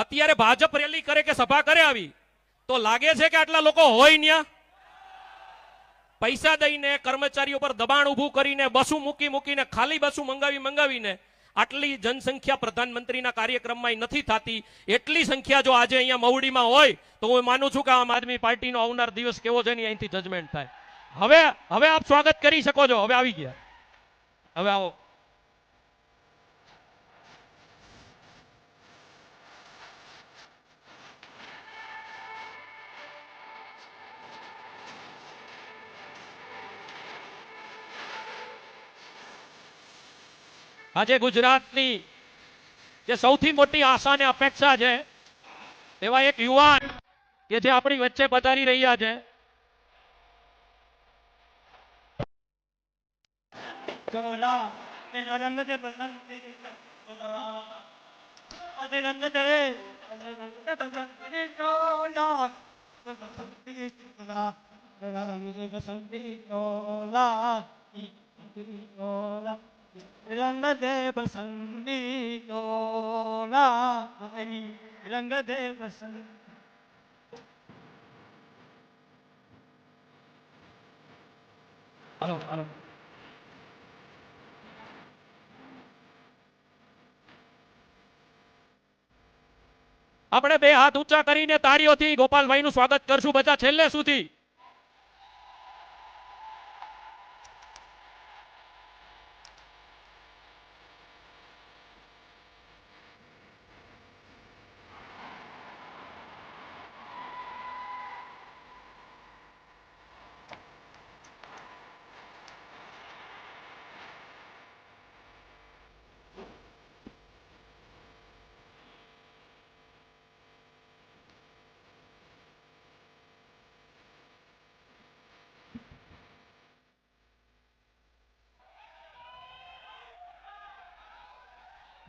અત્યારે ભાજપ રેલી કરે કે સભા કરે આવી તો લાગે છે કે આટલા લોકો હોય ન્યા? પૈસા દઈને કર્મચારીઓ પર દબાણ ઊભું કરીને બસું મૂકીને ખાલી બસું મંગાવીને આટલી જનસંખ્યા પ્રધાનમંત્રીના કાર્યક્રમમાં નથી થતી. એટલી સંખ્યા જો આજે અહીંયા મવડીમાં હોય તો હું માનું છું કે આમ આદમી પાર્ટીનો આવનાર દિવસ કેવો છે ને અહીંથી જજમેન્ટ થાય. હવે આપ સ્વાગત કરી શકો છો. હવે આવી ગયા, હવે આવો. આજે ગુજરાતની જે સૌથી મોટી આશા અને અપેક્ષા છે એવા એક યુવાન કે જે આપણી વચ્ચે પધારી રહ્યા છે. રંગ દે બસંતી ડોલા, રંગ દે બસંતી. હાલો હાલો. આપણે બે હાથ ઊંચા કરીને તાળીઓથી ગોપાલભાઈ નું સ્વાગત કરશું બધા છેલ્લે સુધી.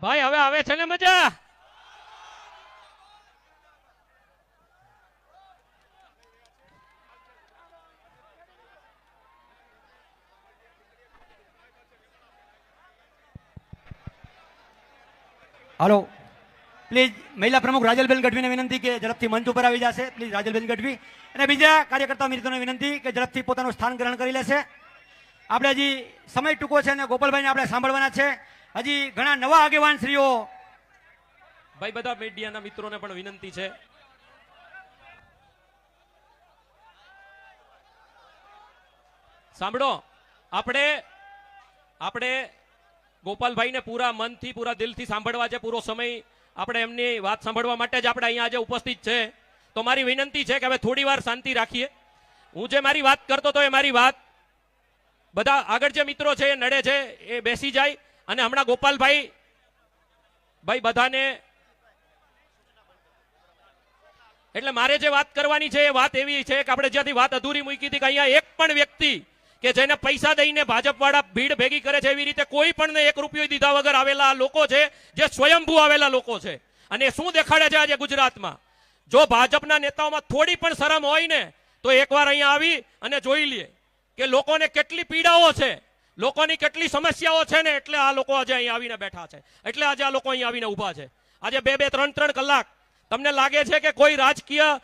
ભાઈ હવે આવે છે ને મજા? હાલો, પ્લીઝ મહિલા પ્રમુખ રાજલબેન ગઢવીને વિનંતી કે ઝડપથી મંચ ઉપર આવી જશે. પ્લીઝ રાજલબેન ગઢવી અને બીજા કાર્યકર્તા મિત્રોને વિનંતી કે ઝડપથી પોતાનું સ્થાન ગ્રહણ કરી લેશે. આપણે હજી સમય ટૂંકો છે અને ગોપાલભાઈને આપણે સાંભળવાના છે. હજી ઘણા નવા આગેવાન શ્રીઓ. ભાઈ બધા મીડિયાના મિત્રોને પણ વિનંતી છે. સાંભળો, આપણે ગોપાલભાઈને પૂરા મનથી પૂરા દિલથી સાંભળવા છે. પૂરો સમય આપણે એમની વાત સાંભળવા માટે જ આપણે અહીંયા આજે ઉપસ્થિત છે. તો મારી વિનંતી છે કે હવે થોડી વાર શાંતિ રાખીએ. હું જે મારી વાત કરતો હતો એ મારી વાત બધા આગળ જે મિત્રો છે એ નડે છે એ બેસી જાય. અને હમણાં ગોપાલભાઈ બધાને એટલે મારે જે વાત કરવાની છે એ વાત એવી છે કે આપણે જ્યાંથી વાત અધૂરી મૂકી હતી કે અહીંયા એક પણ વ્યક્તિ કે જેને પૈસા દઈને ભાજપ વાળા ભીડ ભેગી કરે છે એવી રીતે કોઈ પણ એક રૂપિયો દીધા વગર આવેલા લોકો છે, જે સ્વયંભૂ આવેલા લોકો છે. અને શું દેખાડે છે આજે ગુજરાતમાં? જો ભાજપના નેતાઓમાં થોડી પણ શરમ હોય ને તો એકવાર અહીંયા આવી અને જોઈ લે કે લોકોને કેટલી પીડાઓ છે, લોકોની કેટલી સમસ્યાઓ છે ને. એટલે આ લોકો આજે અહીં આવીને બેઠા છે, એટલે આજે આ લોકો અહીં આવીને ઉભા છે. આજે 2-3 કલાક તમને લાગે છે કે કોઈ રાજકીય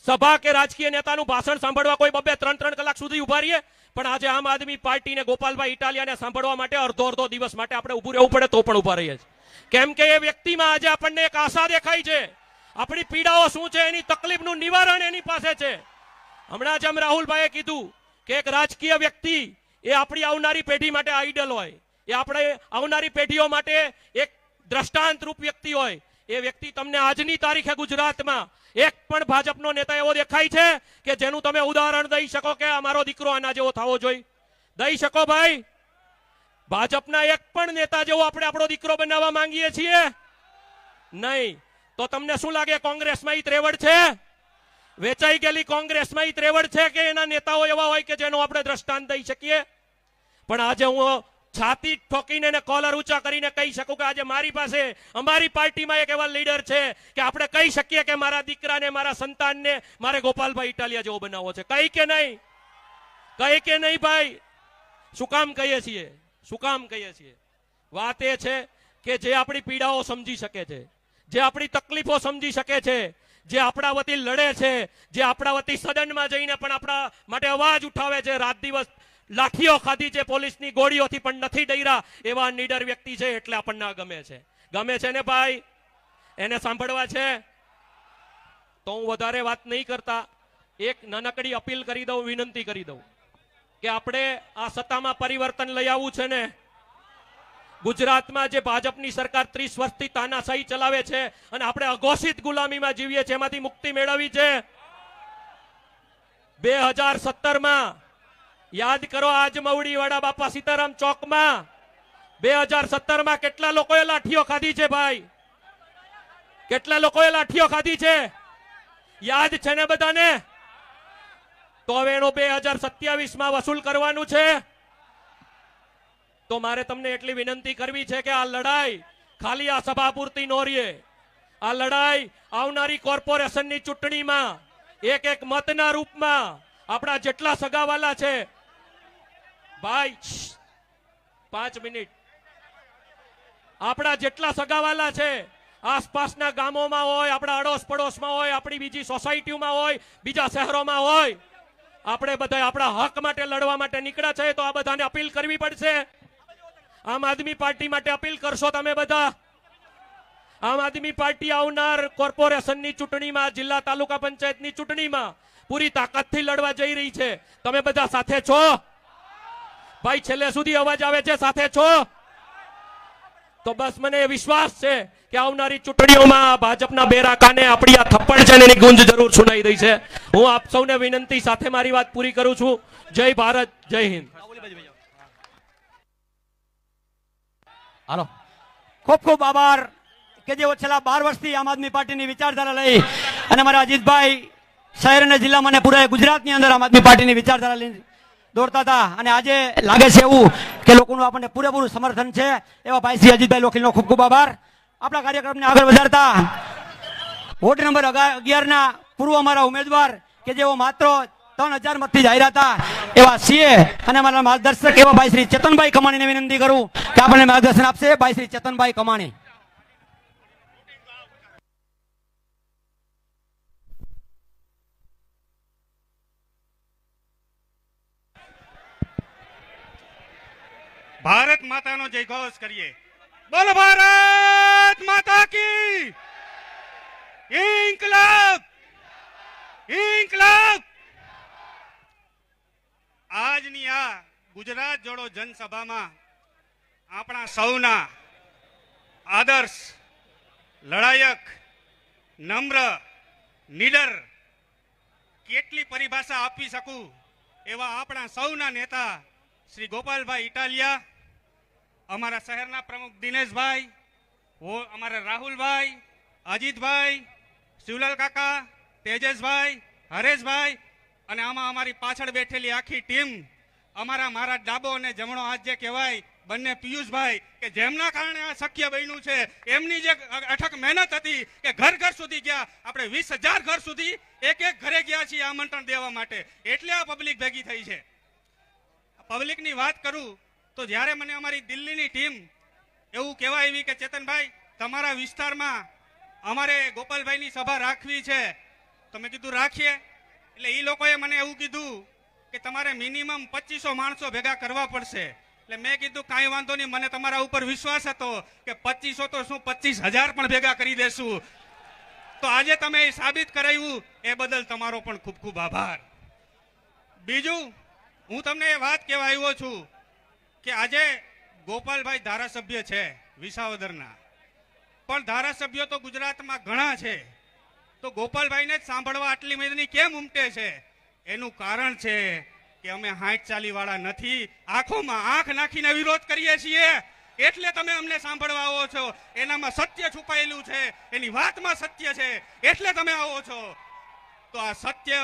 સભા કે રાજકીય નેતાનું ભાષણ સાંભળવા કોઈ 2-3 કલાક સુધી ઉભા રહીએ? પણ આજે આમ આદમી પાર્ટીને ગોપાલભાઈ ઇટાલિયાને સાંભળવા માટે અડધો દિવસ માટે આપણે ઉભું રહેવું પડે તો પણ ઉભા રહીએ છીએ. કેમ કે એ વ્યક્તિમાં આજે આપણને એક આશા દેખાય છે. આપણી પીડાઓ શું છે, એની તકલીફનું નિવારણ એની પાસે છે. હમણાં જેમ રાહુલભાઈએ કીધું કે એક રાજકીય વ્યક્તિ એ આપણી આવનારી પેઢી માટે આઈડલ હોય, એ આપણે આવનારી પેઢીઓ માટે એક દ્રષ્ટાંત રૂપ વ્યક્તિ હોય. એ વ્યક્તિ તમને આજની તારીખે ગુજરાતમાં એક પણ ભાજપનો નેતા એવો દેખાય છે કે જેનું તમે ઉદાહરણ દઈ શકો કે અમારો દીકરો આના જેવો થવો જોઈએ? દઈ શકો ભાઈ? ભાજપના એક પણ નેતા જેવો આપણે આપણો દીકરો બનાવવા માંગીએ છીએ? નહીં. તો તમને શું લાગે કોંગ્રેસમાં ઈ ત્રેવડ છે? વેચાઈ ગયેલી કોંગ્રેસમાં ઈ ત્રેવડ છે કે એના નેતાઓ એવા હોય કે જેનો આપણે દ્રષ્ટાંત દઈ શકીએ? પણ આજે હું છાતી ઠોકીને ને કોલર ઊંચા કરીને કહી શકું કે આજે મારી પાસે અમારી પાર્ટીમાં એક એવા લીડર છે કે આપણે કહી શકીએ કે મારા દીકરાને, મારા સંતાનને મારે ગોપાલભાઈ ઇટાલિયા જેવો બનાવવો છે. કઈ કે નહીં? કઈ કે નહીં ભાઈ? શું કામ કહીએ છીએ? શું કામ કહીએ છીએ? વાત એ છે કે જે આપણી પીડાઓ સમજી શકે છે, જે આપણી તકલીફો સમજી શકે છે, જે આપણા વતી લડે છે, જે આપણા વતી સદનમાં જઈને પણ આપણા માટે અવાજ ઉઠાવે છે, રાત દિવસ લાઠીઓ ખાધી છે, પોલીસની ગોળીઓથી પણ નથી ડર્યા, એવા નીડર વ્યક્તિ છે. એટલે આપણને આ ગમે છે. ગમે છે ને ભાઈ? એને સાંભળવા છે તો હું વધારે વાત નહીં કરતા, એક નાનકડી અપીલ કરી દઉં, વિનંતી કરી દઉં કે આપણે આ સત્તામાં પરિવર્તન લઈ આવવું છે ને. ગુજરાતમાં જે ભાજપની સરકાર 30 વર્ષથી તાનાશાહી ચલાવે છે અને આપણે અઘોષિત ગુલામીમાં જીવીએ છીએ, એમાંથી મુક્તિ મેળવવી છે. 2017માં યાદ કરો, આજ મવડીવાળા બાપા સીતારામ ચોકમાં 2017માં કેટલા લોકોએ લાઠીઓ ખાધી છે ભાઈ? કેટલા લોકોએ લાઠીઓ ખાધી છે? યાદ છે ને બધાને? તો હવે એનો 2027માં વસૂલ કરવાનું છે. તો મારે તમને એટલી વિનંતી કરવી છે કે આ લડાઈ ખાલી આ સભા પૂરતી ન રહે. આ લડાઈ આવનારી કોર્પોરેશનની ચૂંટણીમાં એક એક મતના રૂપમાં આપણા જેટલા સગાવાલા છે ભાઈ, 5 મિનિટ, આપણા જેટલા સગાવાલા છે આસપાસના ગામોમાં હોય, આપણા અડોશ પડોશમાં હોય, આપણી બીજી સોસાયટીમાં હોય, બીજા શહેરોમાં હોય, આપણે બધા આપણા હક માટે લડવા માટે નીકળ્યા છે. તો આ બધાને અપીલ કરવી પડશે. આમ આદમી પાર્ટી માટે અપીલ કરશો તમે બધા? આમ આદમી પાર્ટી આવનાર કોર્પોરેશનની ચૂંટણીમાં, જિલ્લા તાલુકા પંચાયતની ચૂંટણીમાં પૂરી તાકાતથી લડવા જઈ રહી છે. તમે બધા સાથે છો ભાઈ? છેલ્લે સુધી અવાજ આવે છે, સાથે છો? તો બસ મને વિશ્વાસ છે કે આવનારી ચૂંટણીઓમાં ભાજપના બેરા કાને આપણી આ થપ્પડ છે ને એની ગુંજ જરૂર સુનાઈ રહી છે. હું આપ સૌને વિનંતી સાથે મારી વાત પૂરી કરું છું. જય ભારત, જય હિન્દ. હાલો, ખૂબ ખૂબ આભાર કે જેઓ છેલ્લા 12 વર્ષથી આમ આદમી પાર્ટીની વિચારધારા લઈ અને મારા અજીતભાઈ શહેર અને જિલ્લામાં અને પૂરા ગુજરાતની અંદર આમ આદમી પાર્ટીની વિચારધારા લઈ દોડતા હતા. અને આજે લાગે છે એવું કે લોકોનું આપણને પૂરેપૂરું સમર્થન છે. એવા ભાઈ શ્રી અજીતભાઈ લોખીલનો ખૂબ ખૂબ આભાર. આપણા કાર્યક્રમને આગળ વધારતા વોર્ડ નંબર 11ના પૂર્વ અમારા ઉમેદવાર કે જેઓ માત્ર 3000 મતથી જાહેર હતા એવા સીએ અને અમારા માર્ગદર્શક એવા ભાઈ શ્રી ચેતનભાઈ કમાણીને વિનંતી કરું કે આપણને માર્ગદર્શન આપશે. ભાઈ શ્રી ચેતનભાઈ કમાણી. ભારત માતાનો જય ઘોષ કરીએ. બોલો ભારત માતા કી ઇન્કલાબ, ઇન્કલાબ. આજની આ ગુજરાત જોડો જનસભામાં આપણા સૌના આદર્શ, લડાયક, નમ્ર, નીડર, કેટલી પરિભાષા આપી શકું એવા આપણા સૌના નેતા શ્રી ગોપાલભાઈ ઇટાલિયા, અમારા શહેરના પ્રમુખ દિનેશભાઈ, અમારા રાહુલભાઈ, અજીતભાઈ, શિવલાલ કાકા, તેજસભાઈ, હરેશભાઈ અને આમાં અમારી પાછળ બેઠેલી આખી ટીમ, મારા ડાબો અને જમણો હાથ જે કહેવાય બંને પિયુષભાઈ, કે જેમના કારણે આ શક્ય બન્યું છે. એમની જે અઠક મહેનત હતી કે ઘર ઘર સુધી ગયા, આપણે 20,000 ઘર સુધી એક એક ઘરે ગયા છીએ આમંત્રણ દેવા માટે. એટલે આ પબ્લિક ભેગી થઈ છે. પબ્લિકની વાત કરું તો જ્યારે મને અમારી દિલ્હીની ટીમ એવું કહેવા આવી કે ચેતનભાઈ તમારા વિસ્તારમાં અમારે ગોપાલભાઈની સભા રાખવી છે, તો મેં કીધું રાખીએ. એટલે એ લોકોએ મને એવું કીધું કે તમારે મિનિમમ 2500 માણસો ભેગા કરવા પડશે. એટલે મેં કીધું કાંઈ વાંધો નહીં, મને તમારા ઉપર વિશ્વાસ હતો કે 2500 તો શું 25,000 પણ ભેગા કરી દેશું. તો આજે તમે સાબિત કરાવ્યું એ બદલ તમારો પણ ખૂબ ખૂબ આભાર. બીજું હું તમને એ વાત કહેવા આવ્યો છું કે આજે ગોપાલભાઈ ધારાસભ્ય છે વિસાવદરના, પણ ધારાસભ્યો તો ગુજરાતમાં ઘણા છે. તો ગોપાલભાઈને જ સાંભળવા આટલી મેદની કેમ ઉમટે છે? એનું કારણ છે કે અમે 60-40 વાળા નથી, આંખોમાં આંખ નાખીને વિરોધ કરીએ છીએ. એટલે તમે અમને સાંભળવા આવો છો. એનામાં સત્ય છુપાયેલું છે, એની વાતમાં સત્ય છે, એટલે તમે આવો છો. તો આ સત્ય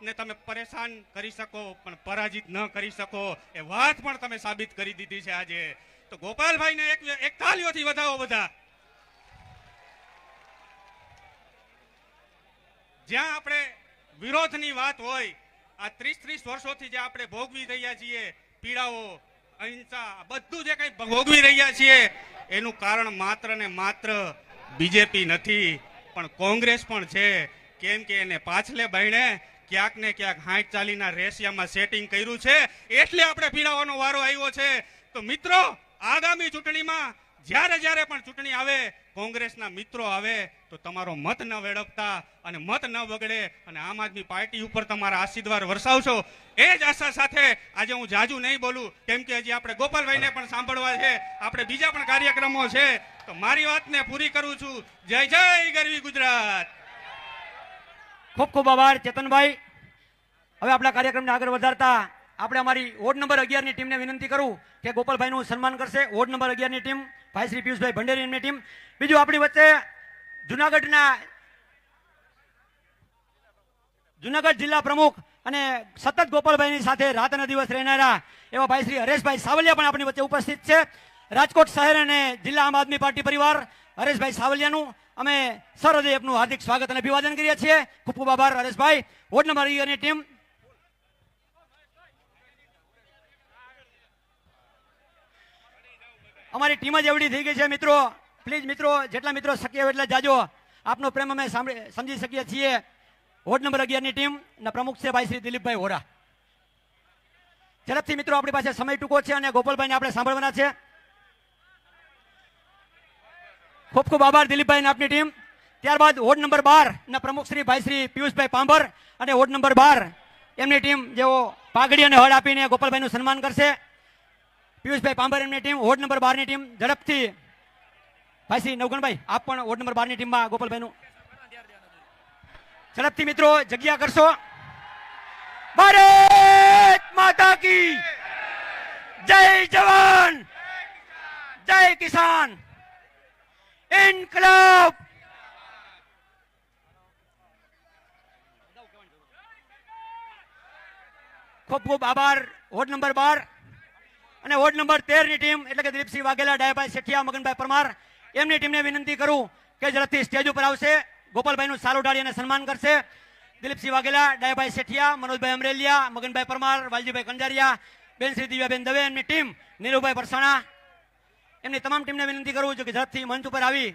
ને તમે પરેશાન કરી શકો પણ પરાજિત ન કરી શકો એ વાત પણ તમે સાબિત કરી દીધી છે આજે. તો ગોપાલભાઈને એક તાલીઓથી વધાવો બધા. જ્યાં આપણે વિરોધની વાત હોય, આ 30 વર્ષોથી જે આપણે ભોગવી રહ્યા છીએ પીડાઓ, અહિંસા, બધું જે કંઈ ભોગવી રહ્યા છીએ એનું કારણ માત્ર ને માત્ર બીજેપી નથી પણ કોંગ્રેસ પણ છે. કેમ કે એને પાછલે બહેણે ક્યાંક ને ક્યાંક 60-40 રેશિયામાં સેટિંગ કર્યું છે, એટલે આપણે પીડાવાનો વારો આવ્યો છે. તો મિત્રો, આગામી ચૂંટણીમાં જ્યારે પણ ચૂંટણી આવે, કોંગ્રેસના મિત્રો આવે તો તમારો મત ન વેડફતા અને મત ન બગડે અને આમ આદમી પાર્ટી ઉપર તમારા આશીર્વાદ વરસાવશો, એ જ આશા સાથે આજે હું જાજુ નહીં બોલું, કેમ કે હજી આપણે ગોપાલભાઈને પણ સાંભળવા છે, આપણે બીજા પણ કાર્યક્રમો છે. તો મારી વાતને પૂરી કરું છું. જય જય ગરવી ગુજરાત. ખૂબ ખૂબ આભાર ચેતનભાઈ. હવે આપણા કાર્યક્રમને આગળ વધારતા આપણે અમારી વોર્ડ નંબર 11 ની ટીમને વિનંતી કરું કે ગોપાલભાઈનું સન્માન કરશે. વોર્ડ નંબર 11 ની ટીમ, ભાઈ શ્રી પિયુષભાઈ ભંડેરી એમની ટીમ. બીજું આપણી વચ્ચે જુનાગઢ જિલ્લા પ્રમુખ અને સતત ગોપાલભાઈની સાથે રાત અને દિવસ રહેનારા એવા ભાઈ શ્રી હરેશભાઈ સાવલિયા પણ આપણી વચ્ચે ઉપસ્થિત છે. રાજકોટ શહેર અને જિલ્લા આમ આદમી પાર્ટી પરિવાર હરેશભાઈ સાવલિયાનું અમે સહૃદય આપનું હાર્દિક સ્વાગત અને અભિવાદન કરીએ છીએ. ખૂબ ખૂબ આભાર હરેશભાઈ. વોર્ડ નંબર 11 ની ટીમ. અમારી ટીમ જ એવડી થઈ ગઈ છે મિત્રો. પ્લીઝ મિત્રો, જેટલા મિત્રો શક્ય હોય એટલા જાજો. આપનો પ્રેમ અમે સમજી શકીએ છીએ. વોર્ડ નંબર 11 ની ટીમ ના પ્રમુખ છે ભાઈ શ્રી દિલીપભાઈ હોરા. ઝડપથી મિત્રો, આપણી પાસે સમય ટૂંકો છે અને ગોપાલભાઈને આપણે સાંભળવાના છે. ખૂબ ખૂબ આભાર દિલીપભાઈ અને આપની ટીમ. ત્યારબાદ વોર્ડ નંબર 12 ના પ્રમુખ શ્રી ભાઈ શ્રી પિયુષભાઈ પાંભર અને વોર્ડ નંબર 12 એમની ટીમ, જેઓ પાઘડી અને હળ આપીને ગોપાલભાઈનું સન્માન કરશે. પિયુષભાઈ પાંભર એમની ટીમ, વોર્ડ નંબર 12 ની ટીમ. ઝડપથી ભાઈ શ્રી નવગણભાઈ, આપ પણ વોર્ડ નંબર 12 ની ટીમમાં ગોપાલભાઈનું ઝડપથી મિત્રો જગ્યા કરશો. ભારત માતા કી જય. જવાન જય કિસાન. ઇન્કલાબ. ખૂબ ખૂબ આભાર વોર્ડ નંબર 12 અને વોર્ડ નંબર 13 ની ટીમ, એટલે કે દિલીપસિંહ વાઘેલા, ડાયાભાઈ શેઠિયા, મગનભાઈ પરમાર એમની ટીમને વિનંતી કરું કે ઝડપથી સ્ટેજ ઉપર આવશે. ગોપાલભાઈનું સાલ ઉડાડી અને સન્માન કરશે. દિલીપસિંહ વાઘેલા, ડાયાભાઈ શેઠિયા, મનોજભાઈ અમરેલિયા, મગનભાઈ પરમાર, વાલજીભાઈ કંજારિયા, બેન શ્રી દિવ્યાબેન દવે એમની ટીમ, નીરુભાઈ પરસાણા એમની તમામ ટીમને વિનંતી કરું છું કે ઝડપથી મંચ ઉપર આવી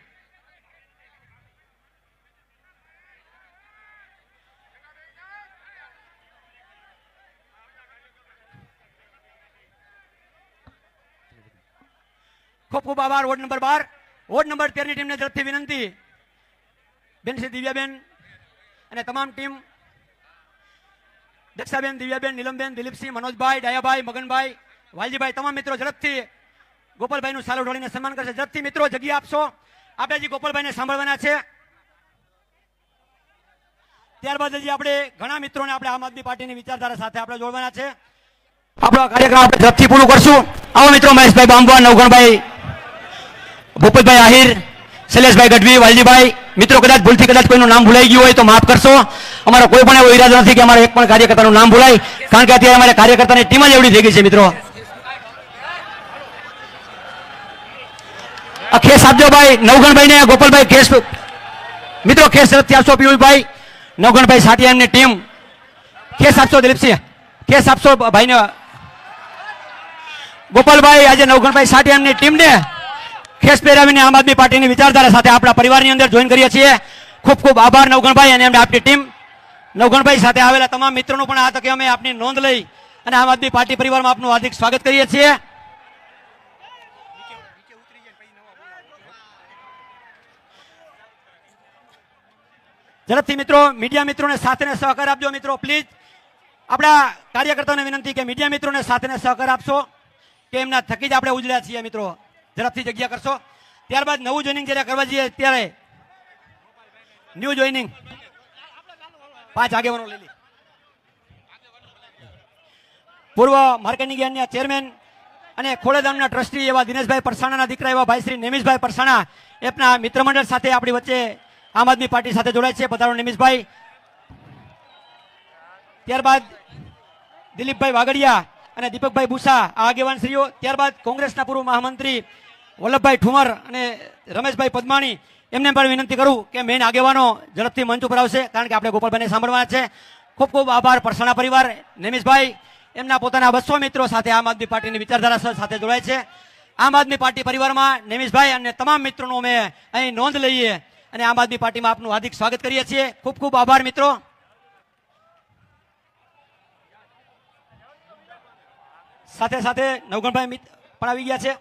ખૂબ ખૂબ આભાર. વોર્ડ નંબર 12, વોર્ડ નંબર 13 ની ટીમને ઝડપથી વિનંતી, બેન શ્રી દિવ્યાબેન અને તમામ ટીમ, દક્ષાબેન, દિવ્યાબેન, નીલમબેન, દિલીપસિંહ, મનોજભાઈ, ડાયાભાઈ, મગનભાઈ, વાલજીભાઈ, તમામ મિત્રો ઝડપથી ગોપાલભાઈનું સાલ ઉઠાડીને સન્માન કરશે. ઝડપથી મિત્રો જગ્યા આપશો. આપણે હજી ગોપાલભાઈને સાંભળવાના છે. ત્યારબાદ હજી આપણે ઘણા મિત્રોને આપણે આમ આદમી પાર્ટીની વિચારધારા સાથે આપણે જોડવાના છે. આપણો કાર્યક્રમ આપણે ઝડપથી પૂરું કરશું. આવો મિત્રો, મહેશભાઈ બાંબવા, નવગણભાઈ, ભૂપતભાઈ આહિર, શૈલેષભાઈ ગઢવી, વાલજીભાઈ. મિત્રો કદાચ ભૂલથી કદાચ કોઈનું નામ ભૂલાઈ ગયું હોય તો માફ કરશો. અમારો કોઈ પણ એવો ઈરાદો નથી કે અમારે એક પણ કાર્યકર્તાનું નામ ભૂલાય, કારણ કે અત્યારે અમારે કાર્યકર્તાની ટીમ જ એવડી થઈ ગઈ છે મિત્રો. ખેસ આપજો ભાઈ નવગણભાઈ ને ગોપાલભાઈ. ખેસ મિત્રો, ખેસ તરફથી આપશો પિયુષભાઈ, નવગણભાઈ સાટિયા એમની ટીમ. ખેસ આપશો દિલીપસિંહ, ખેસ આપશો ભાઈને ગોપાલભાઈ. આજે નવગણભાઈ સાટિયા એમની ટીમને ખેસ પહેરાવીને આમ આદમી પાર્ટીની વિચારધારા સાથે આપણા પરિવારની અંદર જોઈન કરીએ છીએ. ખૂબ ખૂબ આભાર નવગણભાઈ અને એમને આપણી ટીમ. નવગણભાઈ સાથે આવેલા તમામ મિત્રોનું પણ આ તકે અમે આપની નોંધ લઈ અને આમ આદમી પાર્ટી પરિવારમાં આપનું હાર્દિક સ્વાગત કરીએ છીએ. ઝડપથી મિત્રો મીડિયા મિત્રોને સાથને સહકાર આપજો. મિત્રો પ્લીઝ, આપણા કાર્યકર્તાઓને વિનંતી કે મીડિયા મિત્રોને સાથને સહકાર આપશો કે એમના થકી જ આપણે ઉજળ્યા છીએ. મિત્રો ઝડપથી જગ્યા કરશો. ત્યારબાદ નવું જોઈનિંગ જ્યારે કરવા જઈએ ત્યારે ન્યૂ જોઈનિંગ 5 આગેવાનો લઈ લી. પૂર્વ માર્કેટિંગ યાર્ડના ચેરમેન અને ખોડેધામના ટ્રસ્ટી એવા દિનેશભાઈ પરસાણાના દીકરા એવા ભાઈ શ્રી નેમિશભાઈ પરસાણા એમના મિત્ર મંડળ સાથે આપણી વચ્ચે આમ આદમી પાર્ટી સાથે જોડાય છે. પધારો નેમિશભાઈ. ત્યારબાદ દિલીપભાઈ વાગડિયા અને દીપકભાઈ બુસા આ આગેવાન શ્રીઓ. ત્યારબાદ કોંગ્રેસના પૂર્વ મહામંત્રી વલ્લભભાઈ ઠુમર અને રમેશભાઈ પદમાણી એમને પણ વિનંતી કરું કે મેઇન આગેવાનો ઝડપથી મંચ ઉપર આવશે, કારણ કે આપણે ગોપાલભાઈને સાંભળવાના છે. ખૂબ ખૂબ આભાર પરસાણા પરિવાર. નેમિશભાઈ એમના પોતાના 200 મિત્રો સાથે આમ આદમી પાર્ટીની વિચારધારા સાથે જોડાય છે. આમ આદમી પાર્ટી પરિવારમાં નિમિષભાઈ અને તમામ મિત્રોનું અમે અહીં નોંધ લઈએ અને આમ આદમી પાર્ટીમાં આપનું હાર્દિક સ્વાગત કરીએ છીએ. ખૂબ ખૂબ આભાર મિત્રો. સાથે સાથે નવગણભાઈ મિત્ર પણ આવી ગયા છે.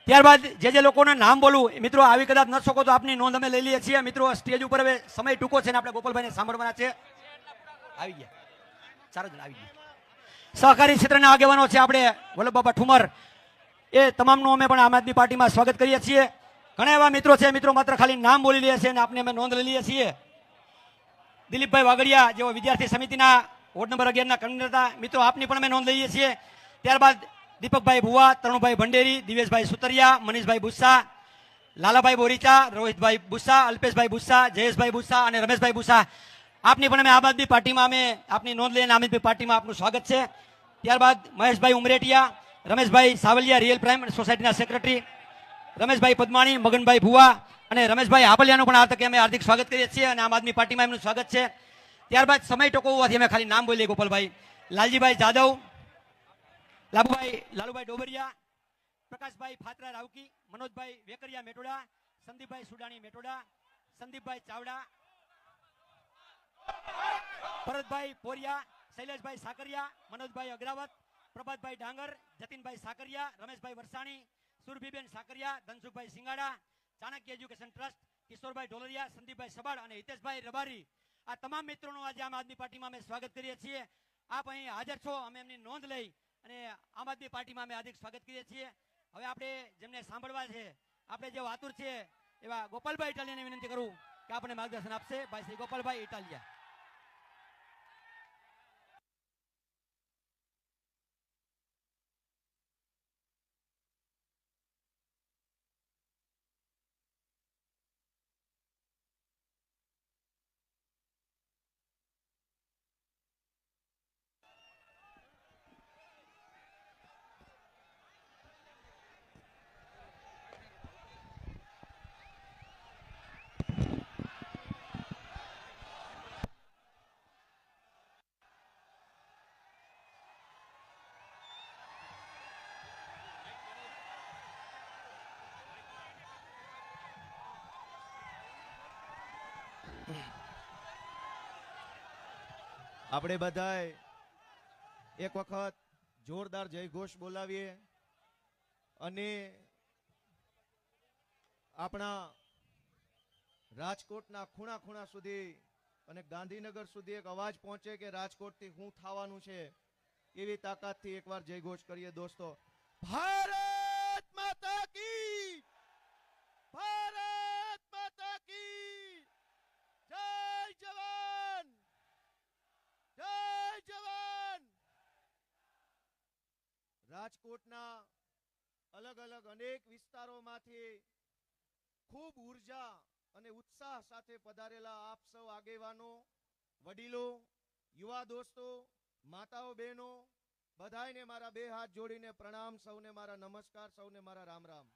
ત્યારબાદ જે લોકોના નામ બોલું મિત્રો આવી કદાચ ન શકો તો આપની નોંધ અમે લઈ લઈએ છીએ. મિત્રો સ્ટેજ ઉપર હવે સમય ટૂંકો છે ને આપણે ગોપાલભાઈને સાંભળવાના છે. આવી ગયા 4 જણ આવી ગયા. સહકારી ક્ષેત્રના આગેવાનો છે આપણે વલ્લભબાબા ઠુમર, એ તમામનું અમે પણ આમ આદમી પાર્ટીમાં સ્વાગત કરીએ છીએ. ઘણા એવા મિત્રો છે, મિત્રો માત્ર ખાલી નામ બોલી રહ્યા છે અને આપને અમે નોંધ લઈ લઈએ છીએ. દિલીપભાઈ વાગડિયા જેઓ વિદ્યાર્થી સમિતિના વોર્ડ નંબર 11 ના કન્વીનર હતા, મિત્રો આપની પણ અમે નોંધ લઈએ છીએ. ત્યારબાદ દીપકભાઈ ભુવા, તરુણભાઈ ભંડેરી, દિવેશભાઈ સુતરિયા, મનીષભાઈ બુસ્સા, લાલાભાઈ બોરીચા, રોહિતભાઈ બુસ્સા, અલ્પેશભાઈ બુસ્સા, જયેશભાઈ બુસ્સા અને રમેશભાઈ બુસ્સા, આપની પણ અમે આમ આદમી પાર્ટીમાં અમે આપની નોંધ લઈને આમ આદમી પાર્ટીમાં આપનું સ્વાગત છે. ત્યારબાદ મહેશભાઈ ઉમરેટિયા, રમેશભાઈ સાવલિયા રિયલ પ્રાઇમ સોસાયટીના સેક્રેટરી, રમેશભાઈ પદમાણી, મગનભાઈ ભુવા અને રમેશભાઈ હાબલિયાનું પણ આ તકે અમે હાર્દિક સ્વાગત કરીએ છીએ અને આમ આદમી પાર્ટીમાં એમનું સ્વાગત છે. ત્યારબાદ સમય ટોકો હોવાથી અમે ખાલી નામ બોલીએ. ગોપાલભાઈ, લાલજીભાઈ જાદવ, લાલુભાઈ ડોબરિયા, પ્રકાશભાઈ ફાતરા રાવકી, મનોજભાઈ વેકરિયા મેટોડા, સંદીપભાઈ સુડાણી મેટોડા, સંદીપભાઈ ચાવડા, ભરતભાઈ પોરિયા, શૈલેષભાઈ સાકરિયા, મનોજભાઈ અગ્રાવત, પ્રભાતભાઈ ડાંગર, જતીનભાઈ સાકરિયા, રમેશભાઈ વરસાણી, સુરભીબેન સાકરિયા, ધનસુખભાઈ સિંગાડા, ચાણક્ય એજ્યુકેશન ટ્રસ્ટ, કિશોરભાઈ ઢોલરિયા, સંદીપભાઈ સબાડ અને હિતેશભાઈ રબારી, આ તમામ મિત્રોનું આજે આમ આદમી પાર્ટીમાં અમે સ્વાગત કરીએ છીએ. આપ અહીં હાજર છો, અમે એમની નોંધ લઈ અને આમ આદમી પાર્ટીમાં અમે હાર્દિક સ્વાગત કરીએ છીએ. હવે આપણે જેમને સાંભળવા છે, આપણે જે આતુર છે એવા ગોપાલભાઈ ઇટાલિયાને વિનંતી કરું કે આપણે માર્ગદર્શન આપશે. ભાઈ શ્રી ગોપાલભાઈ ઇટાલિયા. આપણે બધાએ એક વખત જોરદાર જયઘોષ બોલાવીએ અને આપણા રાજકોટના ખૂણા ખૂણા સુધી અને ગાંધીનગર સુધી એક અવાજ પહોંચે કે રાજકોટથી શું થવાનું છે, એવી તાકાતથી એકવાર જયઘોષ કરીએ દોસ્તો. ભારત માતા કી, ભારત માતા કી જય જવાન, જય જવાન. રાજકોટના અલગ અલગ અનેક વિસ્તારોમાંથી ખૂબ ઉર્જા અને ઉત્સાહ સાથે પધારેલા આપ સૌ આગેવાનો, વડીલો, યુવા દોસ્તો, માતાઓ, બહેનો, બધાયને મારા બે હાથ જોડીને પ્રણામ, સૌને મારા નમસ્કાર, સૌને મારા રામ રામ.